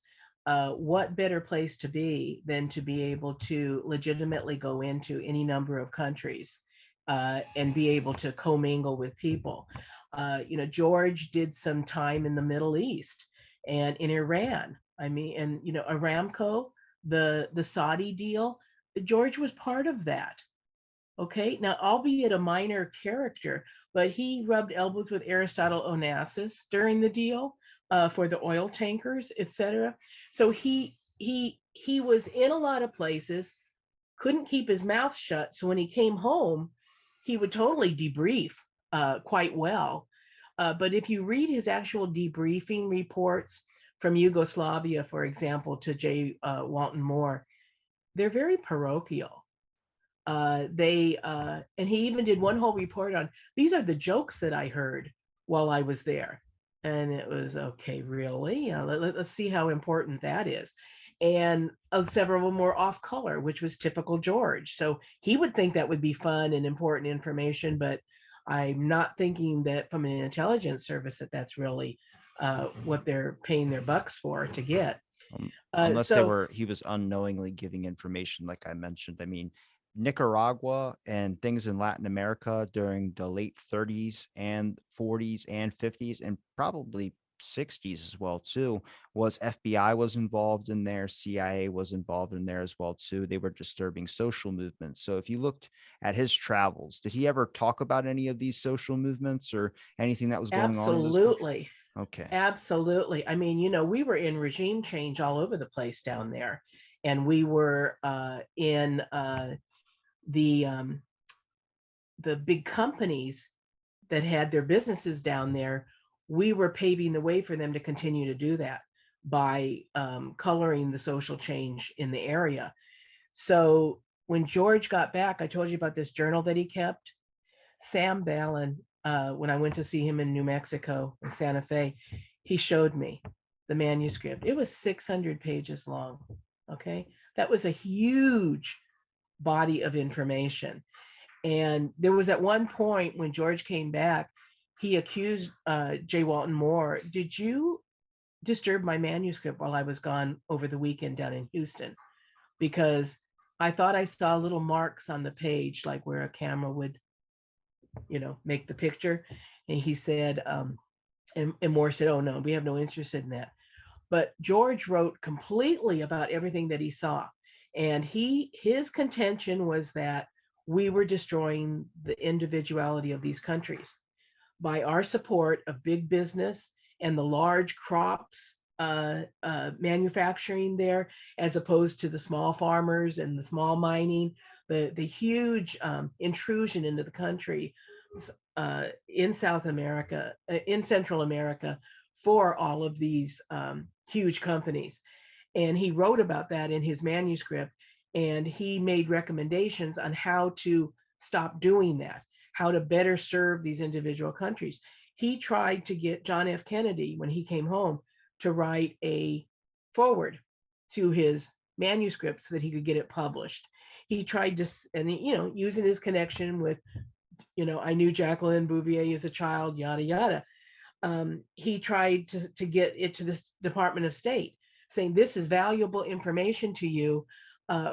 what better place to be than to be able to legitimately go into any number of countries and be able to commingle with people? George did some time in the Middle East and in Iran. I mean, and Aramco, the Saudi deal, George was part of that. Okay, now albeit a minor character, but he rubbed elbows with Aristotle Onassis during the deal for the oil tankers, etc. So he was in a lot of places, couldn't keep his mouth shut. So when he came home, he would totally debrief quite well. But if you read his actual debriefing reports from Yugoslavia, for example, to J. Walton Moore, they're very parochial. They and he even did one whole report on these are the jokes that I heard while I was there, and it was okay, really. Let's see how important that is. And several more off color, which was typical George. So he would think that would be fun and important information, but I'm not thinking that from an intelligence service that's really what they're paying their bucks for to get. Unless So he was unknowingly giving information, like I mentioned. I mean, Nicaragua and things in Latin America during the late 30s and 40s and 50s and probably 60s as well too was FBI was involved in there, CIA was involved in there as well too. They were disturbing social movements. So if you looked at his travels, did he ever talk about any of these social movements or anything that was going on in those countries? absolutely. Okay. Absolutely. I mean, we were in regime change all over the place down there, and we were in the um, the big companies that had their businesses down there. We were paving the way for them to continue to do that by coloring the social change in the area. So when George got back, I told you about this journal that he kept. Sam Ballin, when I went to see him in New Mexico in Santa Fe, he showed me the manuscript. It was 600 pages long. Okay. That was a huge body of information. And there was at one point when George came back, he accused J. Walton Moore, did you disturb my manuscript while I was gone over the weekend down in Houston? Because I thought I saw little marks on the page, like where a camera would make the picture. And he said, and Moore said, oh no, we have no interest in that. But George wrote completely about everything that he saw. And his contention was that we were destroying the individuality of these countries by our support of big business and the large crops manufacturing there, as opposed to the small farmers and the small mining, the huge intrusion into the country in South America, in Central America, for all of these huge companies. And he wrote about that in his manuscript, and he made recommendations on how to stop doing that, how to better serve these individual countries. He tried to get John F. Kennedy, when he came home, to write a forward to his manuscript so that he could get it published. He tried to, and using his connection with, I knew Jacqueline Bouvier as a child, yada yada. He tried to get it to the Department of State, saying this is valuable information to you,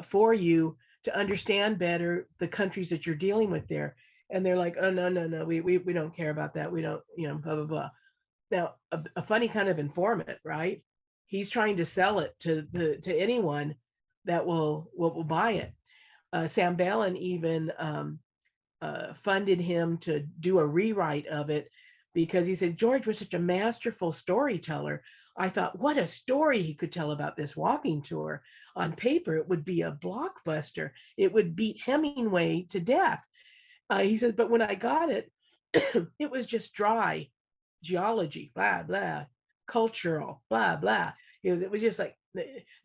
for you to understand better the countries that you're dealing with there. And they're like, oh no, no, no, we don't care about that. We don't, blah blah blah. Now, a funny kind of informant, right? He's trying to sell it to anyone that will buy it. Sam Ballin even funded him to do a rewrite of it because he said George was such a masterful storyteller. I thought, what a story he could tell about this walking tour. On paper, it would be a blockbuster. It would beat Hemingway to death. He said, but when I got it, it was just dry geology, blah, blah, cultural, blah, blah. It was just like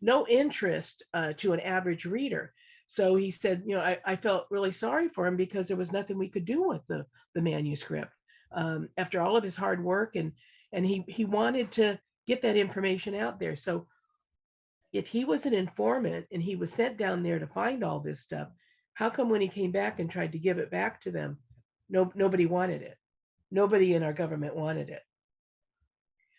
no interest to an average reader. So he said, I felt really sorry for him because there was nothing we could do with the manuscript after all of his hard work, and he wanted to get that information out there. So if he was an informant and he was sent down there to find all this stuff, how come when he came back and tried to give it back to them, nobody wanted it? Nobody in our government wanted it.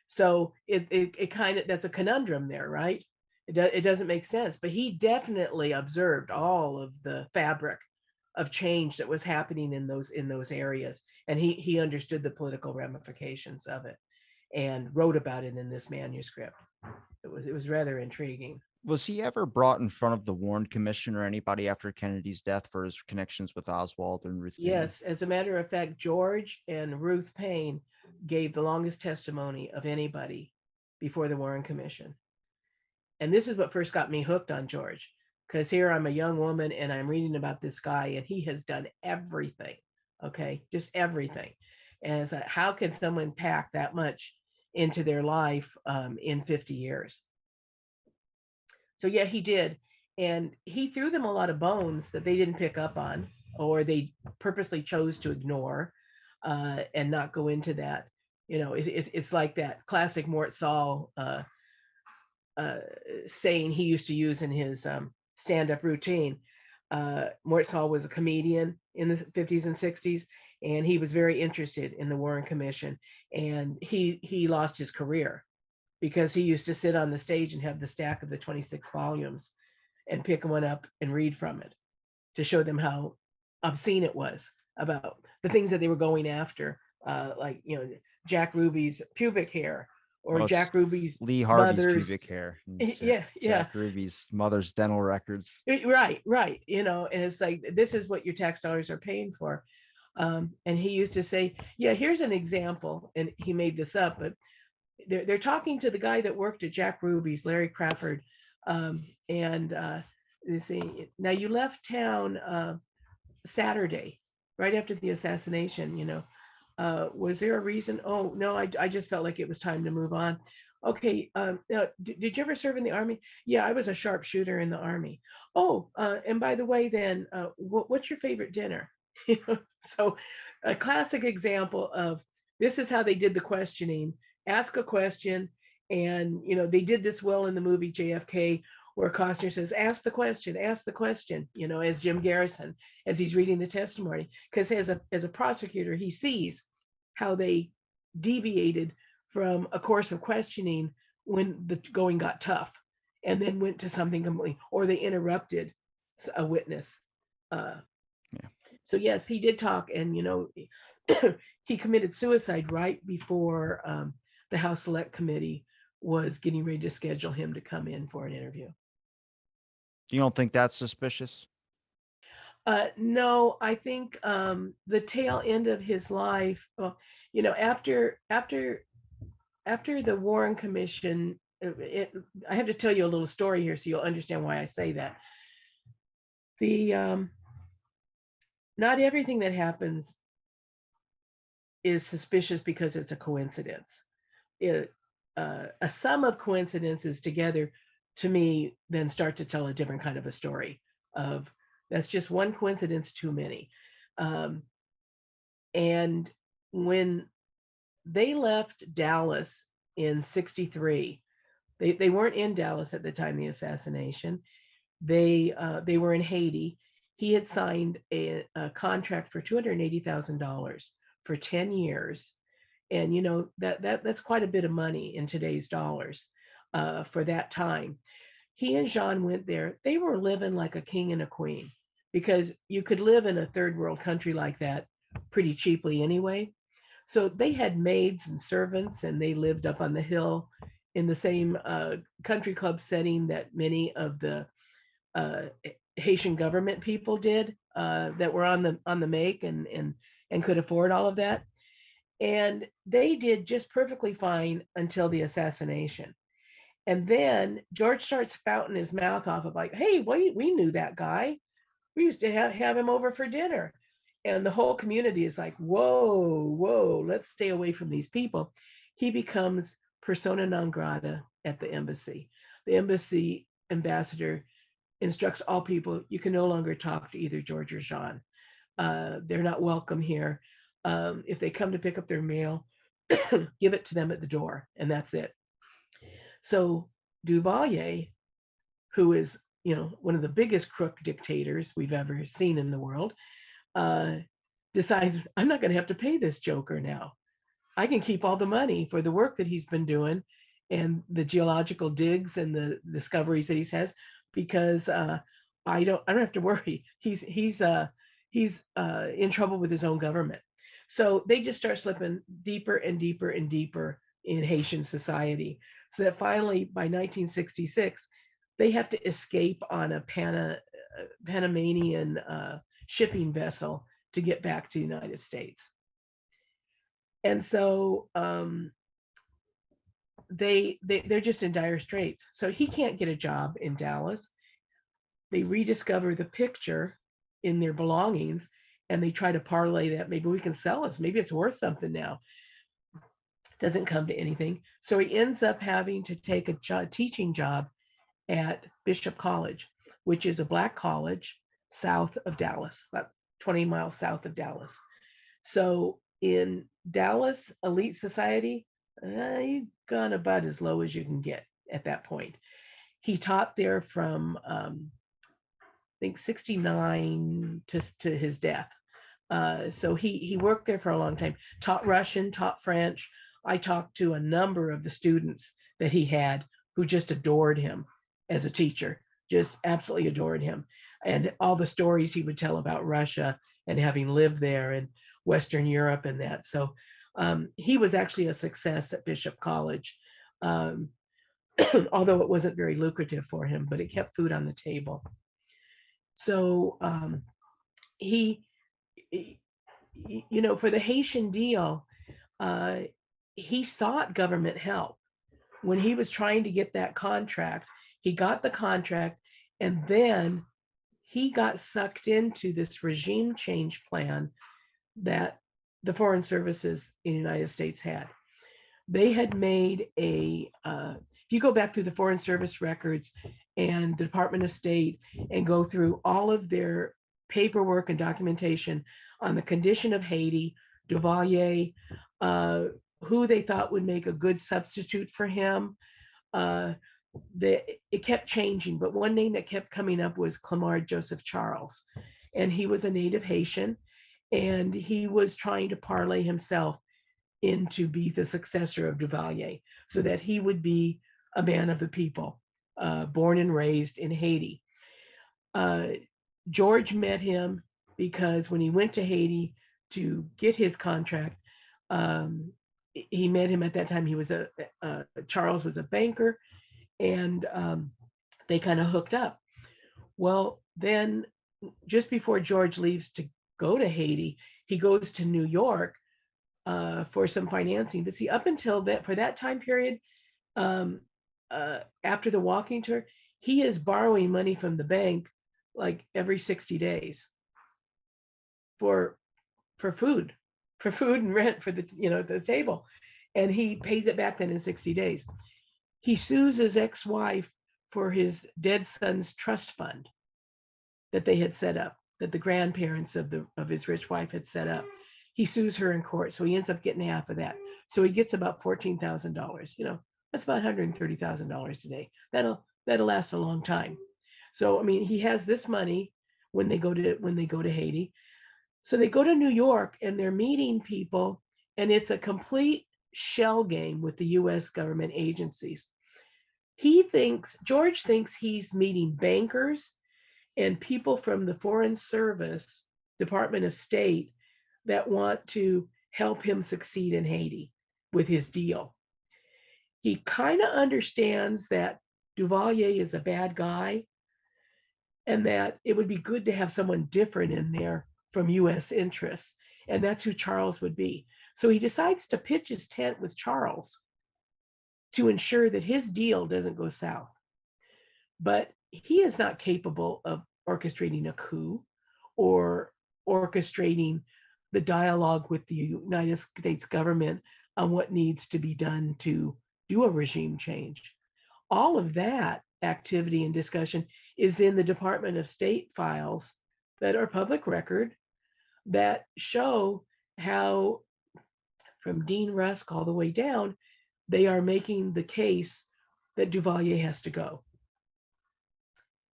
So it kind of, that's a conundrum there, right? It doesn't make sense. But he definitely observed all of the fabric of change that was happening in those areas, and he understood the political ramifications of it, and wrote about it in this manuscript. It was rather intriguing. Was he ever brought in front of the Warren Commission or anybody after Kennedy's death for his connections with Oswald and Ruth Paine? Yes, as a matter of fact, George and Ruth Paine gave the longest testimony of anybody before the Warren Commission. And this is what first got me hooked on George, because here I'm a young woman and I'm reading about this guy, and he has done everything. Okay, just everything. And it's like, how can someone pack that much into their life in 50 years? So yeah, he did. And he threw them a lot of bones that they didn't pick up on, or they purposely chose to ignore and not go into that. It's like that classic Mort Saul uh, saying he used to use in his stand-up routine. Mort Saul was a comedian in the 50s and 60s, and he was very interested in the Warren Commission, and he lost his career because he used to sit on the stage and have the stack of the 26 volumes and pick one up and read from it to show them how obscene it was about the things that they were going after, like Jack Ruby's pubic hair, or Well, it's Jack Ruby's Lee Harvey's mother's. pubic hair, and Yeah, yeah. Jack Ruby's mother's dental records. Right, right. And it's like, this is what your tax dollars are paying for. And he used to say, yeah, here's an example. And he made this up, but they're talking to the guy that worked at Jack Ruby's, Larry Crawford. And they say, now you left town Saturday, right after the assassination, was there a reason? Oh, no, I just felt like it was time to move on. Okay, now, did you ever serve in the army? Yeah, I was a sharpshooter in the army. Oh, and by the way, then, what's your favorite dinner? So a classic example of, this is how they did the questioning. Ask a question, and they did this well in the movie JFK, where Costner says, ask the question, as Jim Garrison, as he's reading the testimony, because as a prosecutor, he sees how they deviated from a course of questioning when the going got tough, and then went to something completely, or they interrupted a witness. Uh, Yeah. so yes, he did talk, and he committed suicide right before the House Select Committee was getting ready to schedule him to come in for an interview. You don't think that's suspicious? No, I think the tail end of his life, well, after the Warren Commission, I have to tell you a little story here so you'll understand why I say that. The Not everything that happens is suspicious because it's a coincidence. A sum of coincidences together, to me, then start to tell a different kind of a story of, that's just one coincidence too many. Um, and when they left Dallas in 63, they weren't in Dallas at the time of the assassination. They were in Haiti. He had signed a contract for $280,000 for 10 years, and that's quite a bit of money in today's dollars for that time. He and Jean went there. They were living like a king and a queen, because you could live in a third world country like that pretty cheaply anyway. So they had maids and servants, and they lived up on the hill in the same country club setting that many of the uh, Haitian government people did, that were on the make, and could afford all of that. And they did just perfectly fine until the assassination. And then George starts spouting his mouth off of like, hey, we knew that guy. We used to have him over for dinner. And the whole community is like, whoa, whoa, let's stay away from these people. He becomes persona non grata at the embassy. The embassy ambassador instructs all people, you can no longer talk to either George or Jean. They're not welcome here. If they come to pick up their mail, give it to them at the door, and that's it. So Duvalier, who is one of the biggest crook dictators we've ever seen in the world, uh, decides, I'm not going to have to pay this joker now. I can keep all the money for the work that he's been doing and the geological digs and the discoveries that he has, because I don't have to worry. He's in trouble with his own government. So they just start slipping deeper and deeper and deeper in Haitian society, so that finally by 1966 they have to escape on a Panamanian shipping vessel to get back to the United States. And so they're just in dire straits. So he can't get a job in Dallas. They rediscover the picture in their belongings, and they try to parlay that maybe we can sell it. Maybe it's worth something now. Doesn't come to anything. So he ends up having to take a teaching job at Bishop College, which is a black college south of Dallas, about 20 miles south of Dallas. So in Dallas elite society, you've gone about as low as you can get at that point. He taught there from I think 69 to his death. So he worked there for a long time. Taught Russian, taught French. I talked to a number of the students that he had who just adored him as a teacher, just absolutely adored him, and all the stories he would tell about Russia and having lived there and Western Europe and that. So he was actually a success at Bishop College, um, although it wasn't very lucrative for him, but it kept food on the table. So he, for the Haitian deal, uh, he sought government help. When he was trying to get that contract, he got the contract, and then he got sucked into this regime change plan that the foreign services in the United States had. They had made if you go back through the Foreign Service records and the Department of State and go through all of their paperwork and documentation on the condition of Haiti, Duvalier, uh, who they thought would make a good substitute for him, uh, it kept changing. But one name that kept coming up was Clamart Joseph Charles. And he was a native Haitian, and he was trying to parlay himself into be the successor of Duvalier so that he would be a man of the people, born and raised in Haiti. Uh, George met him because when he went to Haiti to get his contract, um, he met him at that time. He was Charles was a banker, and they kind of hooked up. Well, then just before George leaves to go to Haiti, he goes to New York for some financing. But see, up until that, for that time period, um, after the walking tour, he is borrowing money from the bank like every 60 days for for food, for food and rent for the table, and he pays it back then in 60 days. He sues his ex-wife for his dead son's trust fund that they had set up, that the grandparents of his rich wife had set up. He sues her in court, so he ends up getting half of that. So he gets about $14,000. That's about $130,000 today. That'll last a long time. So I mean, he has this money when they go to Haiti. So they go to New York and they're meeting people, and it's a complete shell game with the U.S. government agencies. George thinks he's meeting bankers and people from the Foreign Service, Department of State, that want to help him succeed in Haiti with his deal. He kind of understands that Duvalier is a bad guy and that it would be good to have someone different in there from US interests. And that's who Charles would be. So he decides to pitch his tent with Charles to ensure that his deal doesn't go south. But he is not capable of orchestrating a coup or orchestrating the dialogue with the United States government on what needs to be done to do a regime change. All of that activity and discussion is in the Department of State files that are public record that show how, from Dean Rusk all the way down, they are making the case that Duvalier has to go.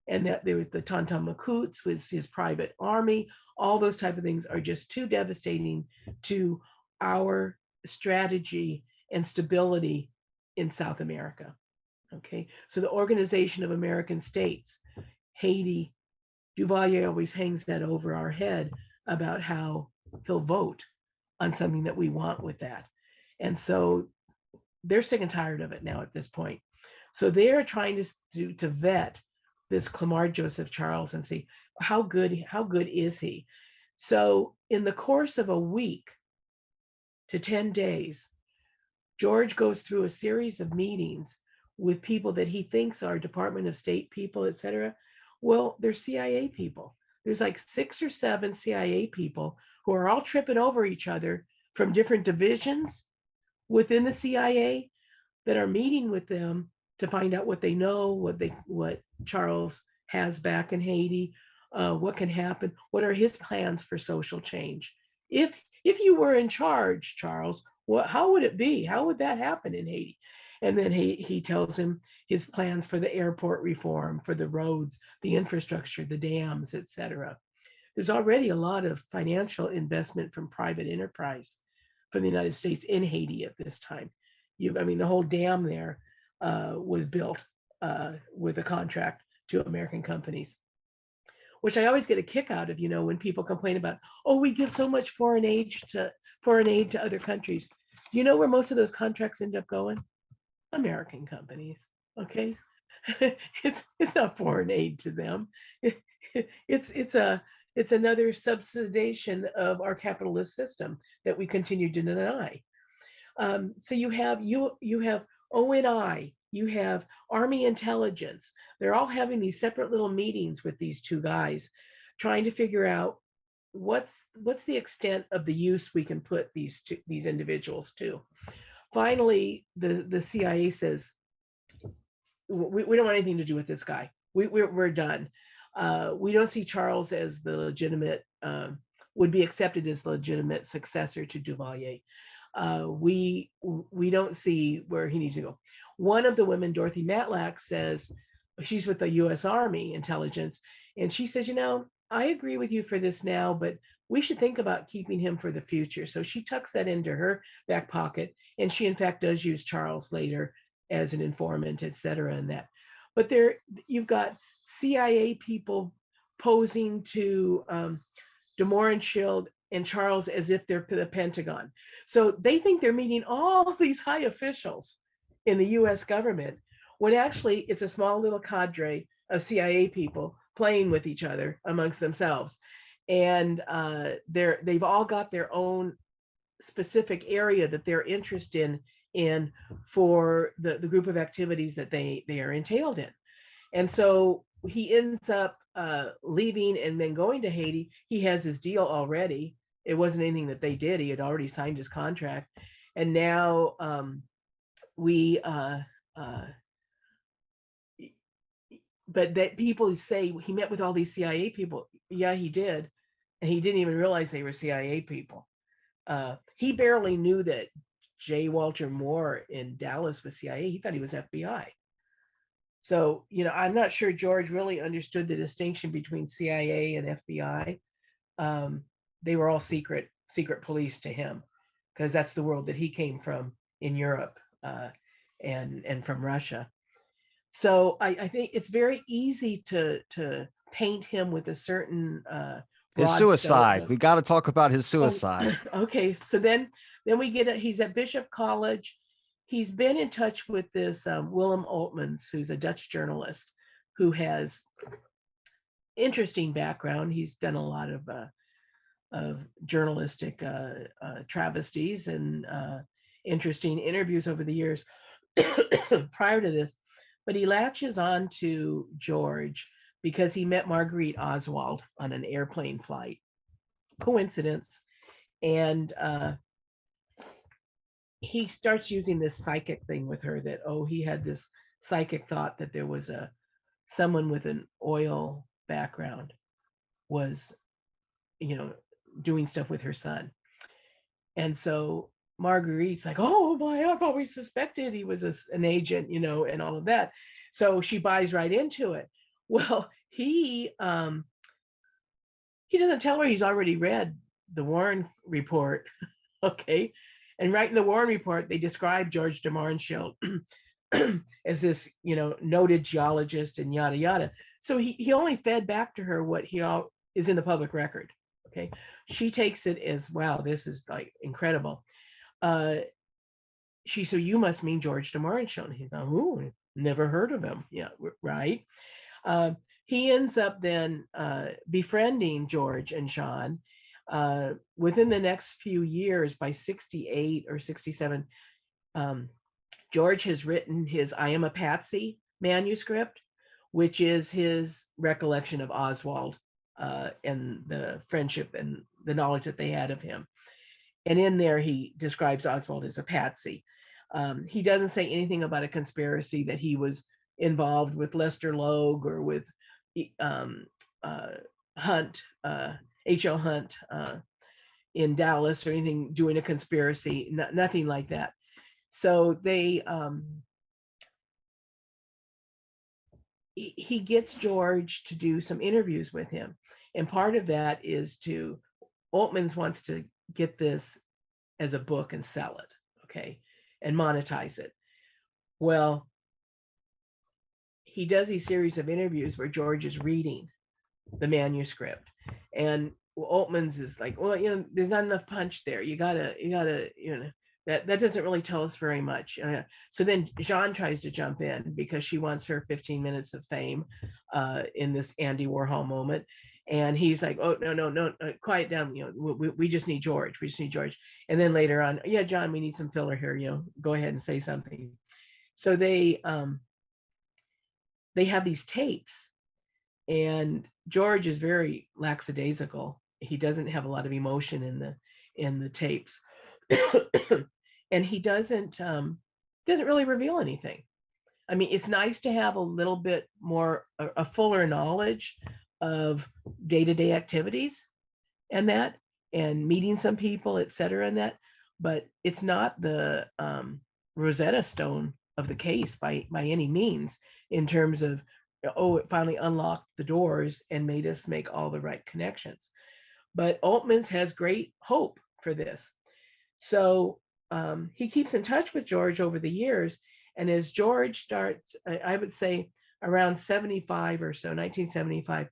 and that there was the Tantam Makuts was his private army. All those type of things are just too devastating to our strategy and stability in South America. Okay, so the Organization of American States, Haiti, Duvalier always hangs that over our head about how he'll vote on something that we want with that. And so they're sick and tired of it now at this point. So they're trying to vet this Clamart Joseph Charles and see how good is he. So in the course of a week to 10 days, George goes through a series of meetings with people that he thinks are Department of State people, et cetera. Well, they're CIA people. There's like 6 or 7 CIA people who are all tripping over each other from different divisions within the CIA that are meeting with them to find out what they know, what Charles has back in Haiti, what can happen, what are his plans for social change. If you were in charge, Charles, how would it be? How would that happen in Haiti? And then he tells him his plans for the airport reform, for the roads, the infrastructure, the dams, etc. There's already a lot of financial investment from private enterprise from the United States in Haiti at this time. I mean, the whole dam there was built with a contract to American companies, which I always get a kick out of. When people complain about, oh, we give so much foreign aid to other countries. Do you know where most of those contracts end up going? American companies. Okay, it's not foreign aid to them. It's another subsidization of our capitalist system that we continue to deny. So you have ONI, you have Army intelligence. They're all having these separate little meetings with these two guys, trying to figure out what's the extent of the use we can put these individuals to. Finally, the CIA says we don't want anything to do with this guy. We're done. We don't see Charles as the legitimate would be accepted as the legitimate successor to Duvalier. We don't see where he needs to go. One of the women, Dorothy Matlack, says she's with the U.S. Army intelligence, and she says, I agree with you for this now, but we should think about keeping him for the future. So she tucks that into her back pocket, and she in fact does use Charles later as an informant, et cetera, and that. But you've got CIA people posing to de Mohrenschildt and Charles as if they're the Pentagon. So they think they're meeting all these high officials in the US government when actually it's a small little cadre of CIA people playing with each other amongst themselves. And they've all got their own specific area that they're interested in for the group of activities that they are entailed in. And so he ends up leaving and then going to Haiti. He has his deal already. It wasn't anything that they did. He had already signed his contract. And now we, but that people say he met with all these CIA people. Yeah, he did. And he didn't even realize they were CIA people. He barely knew that J. Walter Moore in Dallas was CIA. He thought he was FBI. So, I'm not sure George really understood the distinction between CIA and FBI. They were all secret police to him because that's the world that he came from in Europe and from Russia. So I think it's very easy to paint him with a certain His broad suicide. stroke. We got to talk about his Oh, suicide. okay. So then we get he's at Bishop College. He's been in touch with this Willem Oltmans, who's a Dutch journalist who has interesting background. He's done a lot of journalistic travesties and interesting interviews over the years prior to this. But he latches on to George because he met Marguerite Oswald on an airplane flight. Coincidence. And he starts using this psychic thing with her that, he had this psychic thought that there was someone with an oil background was, doing stuff with her son. And so Marguerite's like, oh my, I've always suspected he was an agent, and all of that. So she buys right into it. Well, he doesn't tell her he's already read the Warren report. Okay. And right in the Warren report, they describe George de Mohrenschildt as this, noted geologist and yada yada. So he only fed back to her what he all is in the public record. Okay. She takes it as, wow, this is like incredible. Uh, she said, you must mean George de Mohrenschildt. He's like, ooh, never heard of him. Yeah, right. Uh, he ends up then befriending George and Jean. Within the next few years, by 68 or 67, um, George has written his I Am a Patsy manuscript, which is his recollection of Oswald and the friendship and the knowledge that they had of him. And in there, he describes Oswald as a patsy. He doesn't say anything about a conspiracy that he was involved with Lester Logue or with um, uh, Hunt, H.L. Hunt in Dallas or anything doing a conspiracy, nothing like that. So he gets George to do some interviews with him. And part of that is Altman's wants to get this as a book and sell it, okay, and monetize it. Well, he does these series of interviews where George is reading the manuscript, and Altman's is like, well, there's not enough punch there. You gotta, that doesn't really tell us very much. So then Jean tries to jump in because she wants her 15 minutes of fame in this Andy Warhol moment. And he's like, oh, no, no, no, quiet down. We just need George. We just need George. And then later on, yeah, John, we need some filler here. Go ahead and say something. So they have these tapes, and George is very lackadaisical. He doesn't have a lot of emotion in the tapes, and he doesn't really reveal anything. I mean, it's nice to have a little bit more a fuller knowledge of day-to-day activities and that, and meeting some people, et cetera, and that, but it's not the Rosetta Stone of the case by any means in terms of, oh, it finally unlocked the doors and made us make all the right connections. But Altman's has great hope for this. So he keeps in touch with George over the years. And as George starts, I would say around 75 or so, 1975,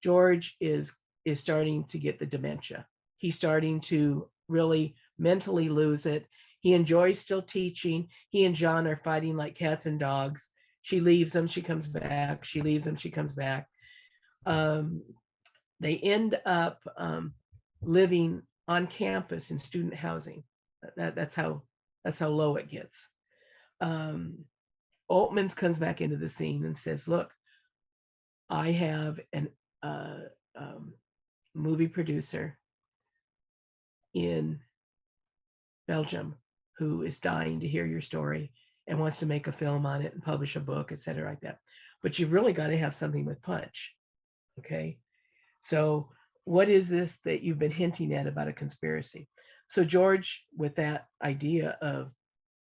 George is starting to get the dementia. He's starting to really mentally lose it. He enjoys still teaching. He and John are fighting like cats and dogs. She leaves him, she comes back. She leaves him, she comes back. Um, they end up living on campus in student housing. That's how low it gets. Um, Altman's comes back into the scene and says, "Look, I have an uh, um, movie producer in Belgium who is dying to hear your story and wants to make a film on it and publish a book, et cetera, like that. But you've really got to have something with punch." Okay. So, what is this that you've been hinting at about a conspiracy? So, George, with that idea of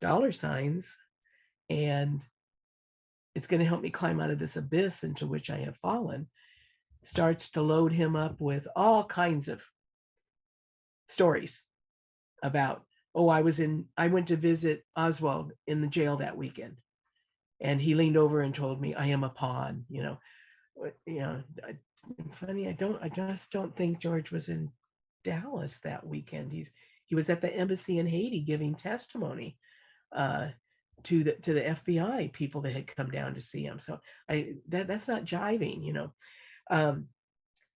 dollar signs and it's going to help me climb out of this abyss into which I have fallen, starts to load him up with all kinds of stories about, oh, I went to visit Oswald in the jail that weekend. And he leaned over and told me, I am a pawn, you know, funny. I just don't think George was in Dallas that weekend. He was at the embassy in Haiti giving testimony uh, to the FBI people that had come down to see him. So that's not jiving. Um,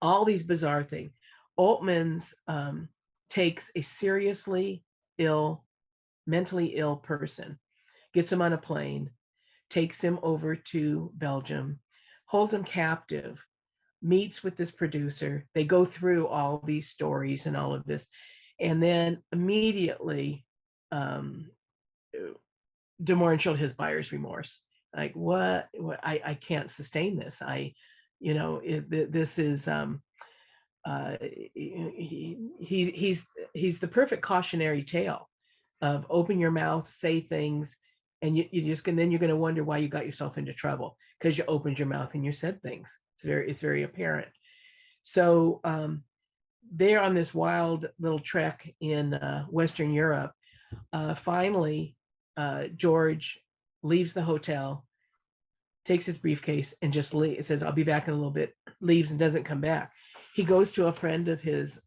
all these bizarre things. Altman's takes a seriously ill, mentally ill person, gets him on a plane, takes him over to Belgium, holds him captive, meets with this producer. They go through all these stories and all of this. And then immediately, de Mohrenschildt has buyer's remorse. Like, what I can't sustain this. This is, he's the perfect cautionary tale of open your mouth, say things, and then you're going to wonder why you got yourself into trouble because you opened your mouth and you said things. It's very apparent. So they're on this wild little trek in Western Europe. Finally, George leaves the hotel, takes his briefcase, and just leaves. It says, "I'll be back in a little bit." Leaves and doesn't come back. He goes to a friend of his,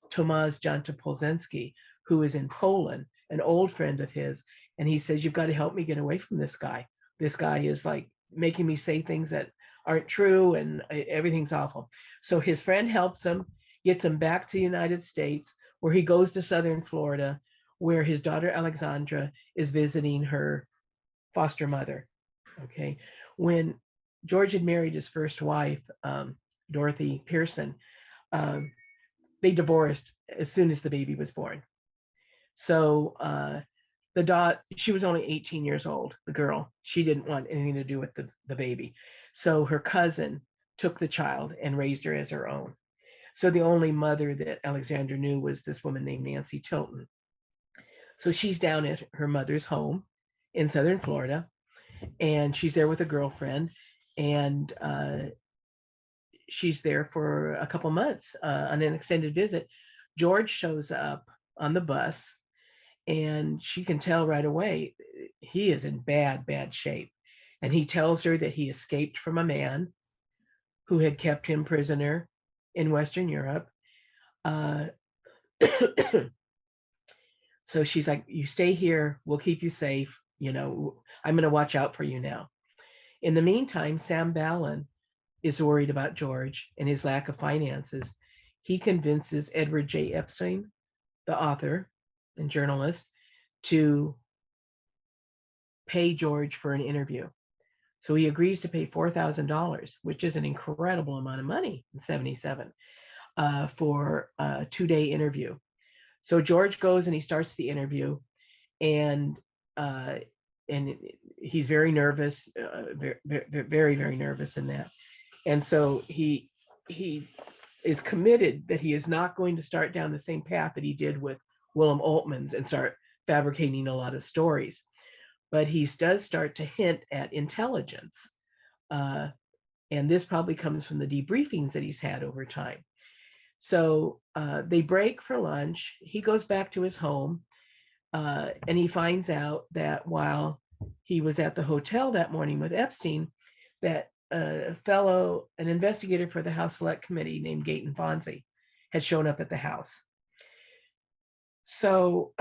Tomasz Jantopolzensky, who is in Poland, an old friend of his, and he says, "You've got to help me get away from this guy. This guy is like making me say things that aren't true, and everything's awful." So his friend helps him, gets him back to the United States, where he goes to Southern Florida, where his daughter Alexandra is visiting her foster mother. Okay. When George had married his first wife, Dorothy Pearson, um, they divorced as soon as the baby was born. So she was only 18 years old, the girl. She didn't want anything to do with the baby. So her cousin took the child and raised her as her own. So the only mother that Alexandra knew was this woman named Nancy Tilton. So she's down at her mother's home in Southern Florida, and she's there with a girlfriend, and she's there for a couple months on an extended visit. George shows up on the bus, and she can tell right away he is in bad shape. And he tells her that he escaped from a man who had kept him prisoner in Western Europe. Uh, so she's like, "You stay here, we'll keep you safe. I'm going to watch out for you now." In the meantime, Sam Ballin is worried about George and his lack of finances. He convinces Edward J. Epstein, the author and journalist, to pay George for an interview. So he agrees to pay $4,000, which is an incredible amount of money in 77, for a 2-day interview. So George goes and he starts the interview, and uh, and he's very nervous, very nervous in that. And so he is committed that he is not going to start down the same path that he did with Willem Oltmans and start fabricating a lot of stories. But he does start to hint at intelligence. Uh, and this probably comes from the debriefings that he's had over time. So they break for lunch. He goes back to his home, and he finds out that while he was at the hotel that morning with Epstein, that an investigator for the House Select Committee named Gayton Fonzie had shown up at the house. So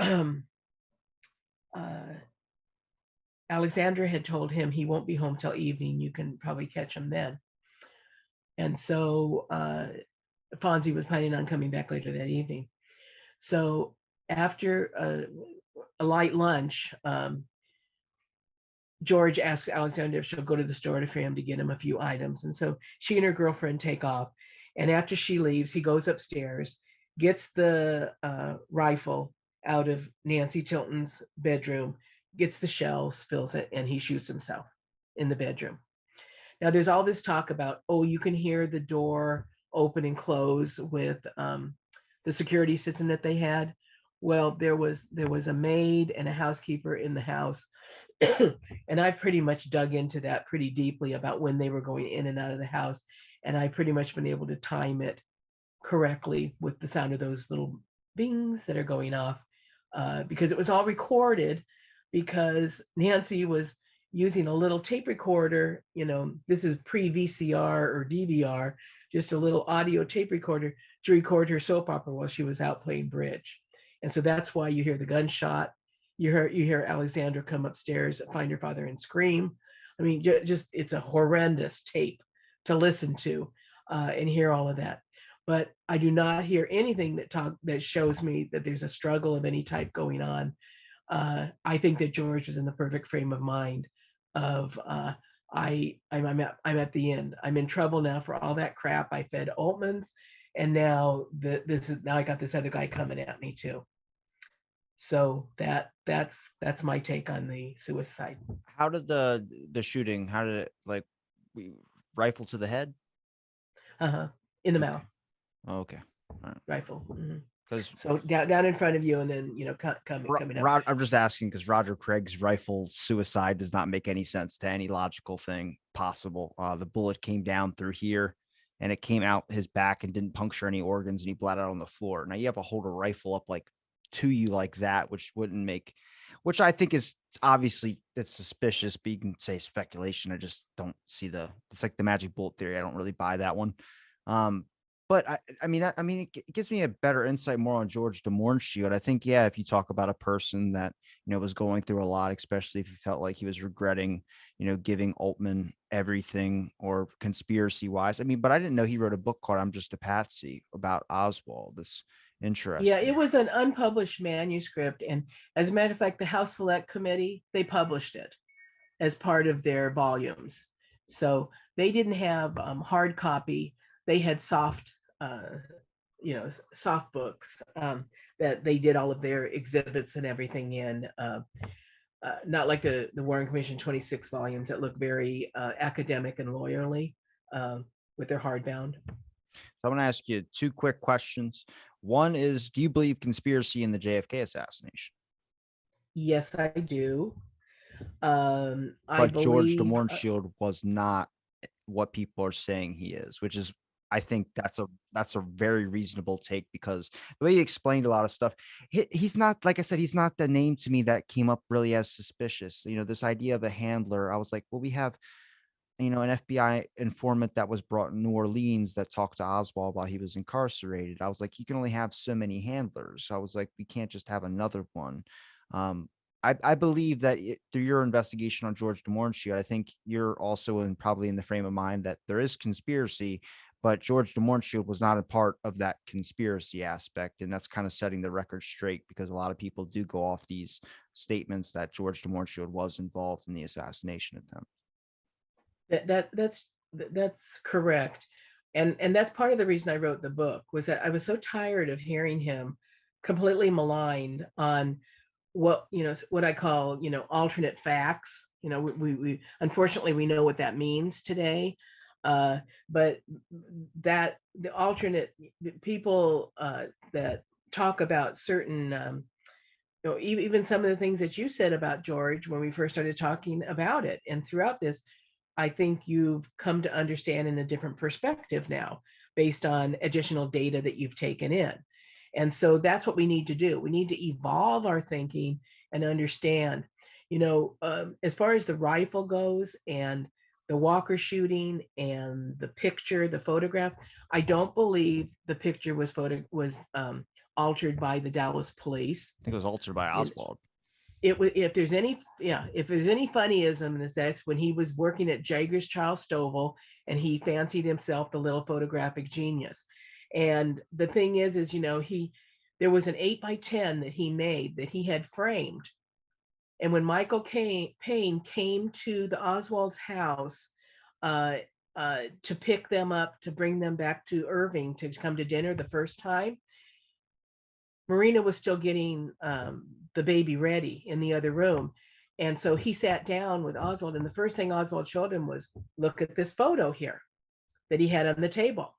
Alexandra had told him he won't be home till evening. You can probably catch him then. And so Fonzie was planning on coming back later that evening. So after a light lunch, George asks Alexandra if she'll go to the store for him to get him a few items. And so she and her girlfriend take off. And after she leaves, he goes upstairs, gets the rifle out of Nancy Tilton's bedroom, gets the shells, fills it, and he shoots himself in the bedroom. Now, there's all this talk about, oh, you can hear the door open and close with the security system that they had. Well, there was a maid and a housekeeper in the house. And I've pretty much dug into that pretty deeply about when they were going in and out of the house. And I've pretty much been able to time it correctly with the sound of those little bings that are going off, because it was all recorded, because Nancy was using a little tape recorder. This is pre VCR or DVR, just a little audio tape recorder to record her soap opera while she was out playing bridge. And so that's why you hear the gunshot. You hear Alexandra come upstairs, find her father, and scream. I mean, just it's a horrendous tape to listen to and hear all of that. But I do not hear anything that shows me that there's a struggle of any type going on. I think that George is in the perfect frame of mind of I'm at the end. I'm in trouble now for all that crap I fed Altman's, and now I got this other guy coming at me too. So that's my take on the suicide. How did the shooting? How did it we rifle to the head? Uh-huh. In the Okay. mouth, Okay. All right. rifle. Mm-hmm. Because So down in front of you, and then coming up. I'm just asking because Roger Craig's rifle suicide does not make any sense to any logical thing possible. The bullet came down through here and it came out his back and didn't puncture any organs and he bled out on the floor. Now you have to hold a rifle up like to you like that, which wouldn't make, which I think is obviously it's suspicious, but you can say speculation. I just don't see it's like the magic bullet theory. I don't really buy that one. Um, but it gives me a better insight more on George de Mohrenschildt. I think, yeah, if you talk about a person that, was going through a lot, especially if he felt like he was regretting, giving Altman everything or conspiracy wise. I mean, but I didn't know he wrote a book called I'm Just a Patsy about Oswald. That's Yeah, interesting. it was an unpublished manuscript, and as a matter of fact, the House Select Committee, they published it as part of their volumes. So they didn't have hard copy; they had uh, soft books that they did all of their exhibits and everything in. Not like the Warren Commission 26 volumes that look very academic and lawyerly with their hardbound. So I'm going to ask you two quick questions. One is, do you believe conspiracy in the JFK assassination? Yes, I do. I But George de believe, Mohrenschildt was not what people are saying he is, which is I think that's a very reasonable take because the way he explained a lot of stuff, he's not like I said, he's not the name to me that came up really as suspicious. This idea of a handler, I was like, well, we have an FBI informant that was brought in New Orleans that talked to Oswald while he was incarcerated. I was like, you can only have so many handlers. I was like, we can't just have another one. I believe that through your investigation on George de Mohrenschildt, I think you're also probably in the frame of mind that there is conspiracy, but George de Mohrenschildt was not a part of that conspiracy aspect. And that's kind of setting the record straight because a lot of people do go off these statements that George de Mohrenschildt was involved in the assassination attempt. that's correct, and that's part of the reason I wrote the book was that I was so tired of hearing him completely maligned on what I call alternate facts. We unfortunately we know what that means today, but that the alternate people that talk about certain even some of the things that you said about George when we first started talking about it, and throughout this, I think you've come to understand in a different perspective now based on additional data that you've taken in. And so that's what we need to do. We need to evolve our thinking and understand, as far as the rifle goes and the Walker shooting and the picture, the photograph, I don't believe the picture was altered by the Dallas police. I think it was altered by Oswald. If there's any funnyism, that's when he was working at Jager's Child Stovall and he fancied himself the little photographic genius. And the thing is he there was an 8x10 that he made that he had framed. And when Paine came to the Oswald's house uh, to pick them up to bring them back to Irving to come to dinner the first time, Marina was still getting the baby ready in the other room. And so he sat down with Oswald, and the first thing Oswald showed him was, look at this photo here that he had on the table,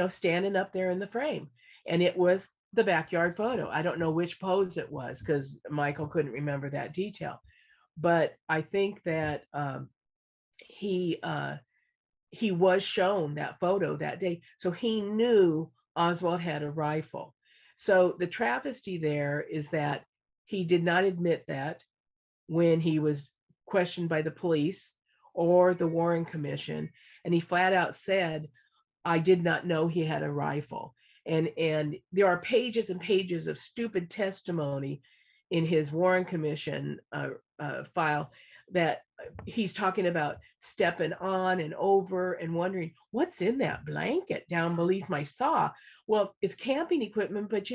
standing up there in the frame. And it was the backyard photo. I don't know which pose it was because Michael couldn't remember that detail. But I think that he was shown that photo that day. So he knew Oswald had a rifle. So the travesty there is that he did not admit that when he was questioned by the police or the Warren Commission. And he flat out said, I did not know he had a rifle. And there are pages and pages of stupid testimony in his Warren Commission file that he's talking about stepping on and over and wondering what's in that blanket down beneath my saw. Well, it's camping equipment, but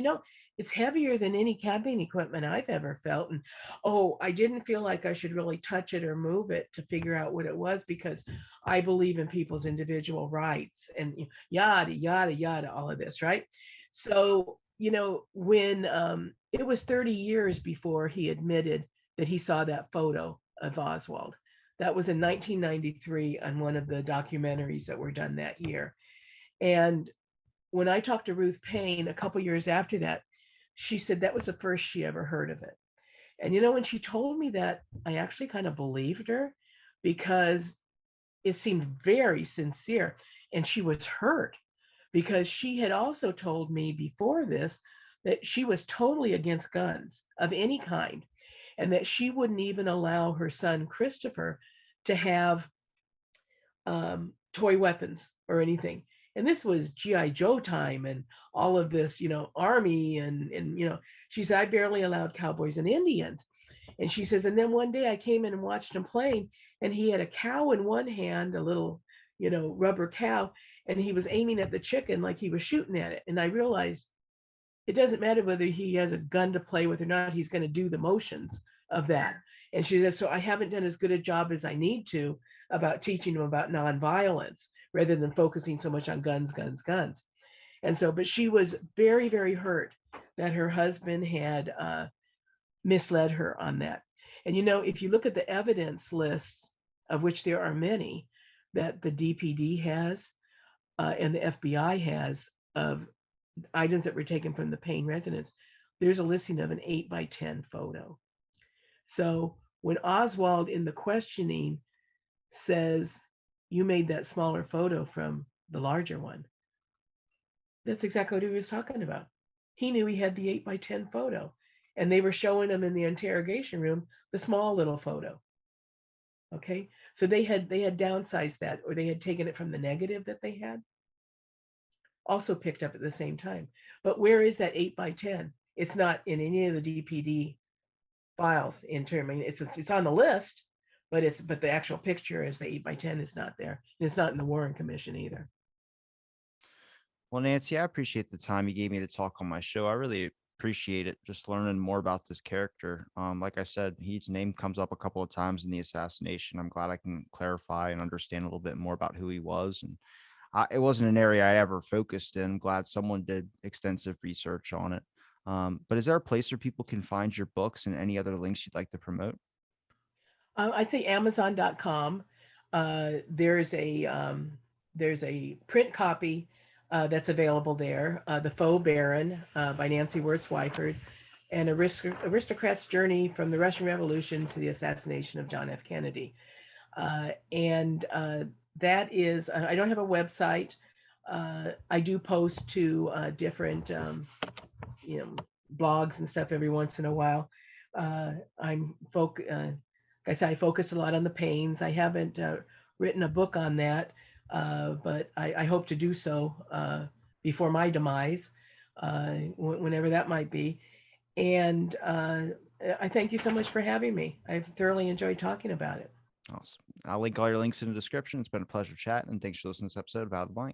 it's heavier than any camping equipment I've ever felt. And I didn't feel like I should really touch it or move it to figure out what it was because I believe in people's individual rights and yada, yada, yada, all of this, right? So, when it was 30 years before he admitted that he saw that photo of Oswald. That was in 1993 on one of the documentaries that were done that year. And when I talked to Ruth Paine a couple years after that, she said that was the first she ever heard of it. And when she told me that, I actually kind of believed her because it seemed very sincere. And she was hurt because she had also told me before this that she was totally against guns of any kind and that she wouldn't even allow her son Christopher to have toy weapons or anything. And this was GI Joe time and all of this, army and she said I barely allowed cowboys and Indians. And she says, and then one day I came in and watched him playing, and he had a cow in one hand, a little, rubber cow, and he was aiming at the chicken like he was shooting at it. And I realized it doesn't matter whether he has a gun to play with or not, he's going to do the motions of that. And she said, so I haven't done as good a job as I need to about teaching him about nonviolence rather than focusing so much on guns, guns, guns. And so, but she was very, very hurt that her husband had misled her on that. And if you look at the evidence lists, of which there are many, that the DPD has and the FBI has of items that were taken from the Paine residence, there's a listing of an 8 by 10 photo. So when Oswald in the questioning says, you made that smaller photo from the larger one, that's exactly what he was talking about. He knew he had the 8 by 10 photo, and they were showing him in the interrogation room the small little photo. Okay, so they had downsized that, or they had taken it from the negative that they had, also picked up at the same time. But where is that 8 by 10? It's not in any of the DPD files. I mean, it's on the list, but the actual picture as the 8 by 10 is not there. And it's not in the Warren Commission either. Well, Nancy, I appreciate the time you gave me to talk on my show. I really appreciate it, just learning more about this character. Like I said, his name comes up a couple of times in the assassination. I'm glad I can clarify and understand a little bit more about who he was. And it wasn't an area I ever focused in. I'm glad someone did extensive research on it. But is there a place where people can find your books and any other links you'd like to promote? I'd say Amazon.com. There's a print copy that's available there. The Faux Baron by Nancy Wirtz Weiford, and Aristocrat's Journey from the Russian Revolution to the Assassination of John F. Kennedy. And that is, I don't have a website. I do post to different, you know, blogs and stuff every once in a while. I'm like I said, I focus a lot on the Paines. I haven't written a book on that, but I hope to do so before my demise, whenever that might be. And I thank you so much for having me. I've thoroughly enjoyed talking about it. Awesome. I'll link all your links in the description. It's been a pleasure chatting, and thanks for listening to this episode of Out of the Blank.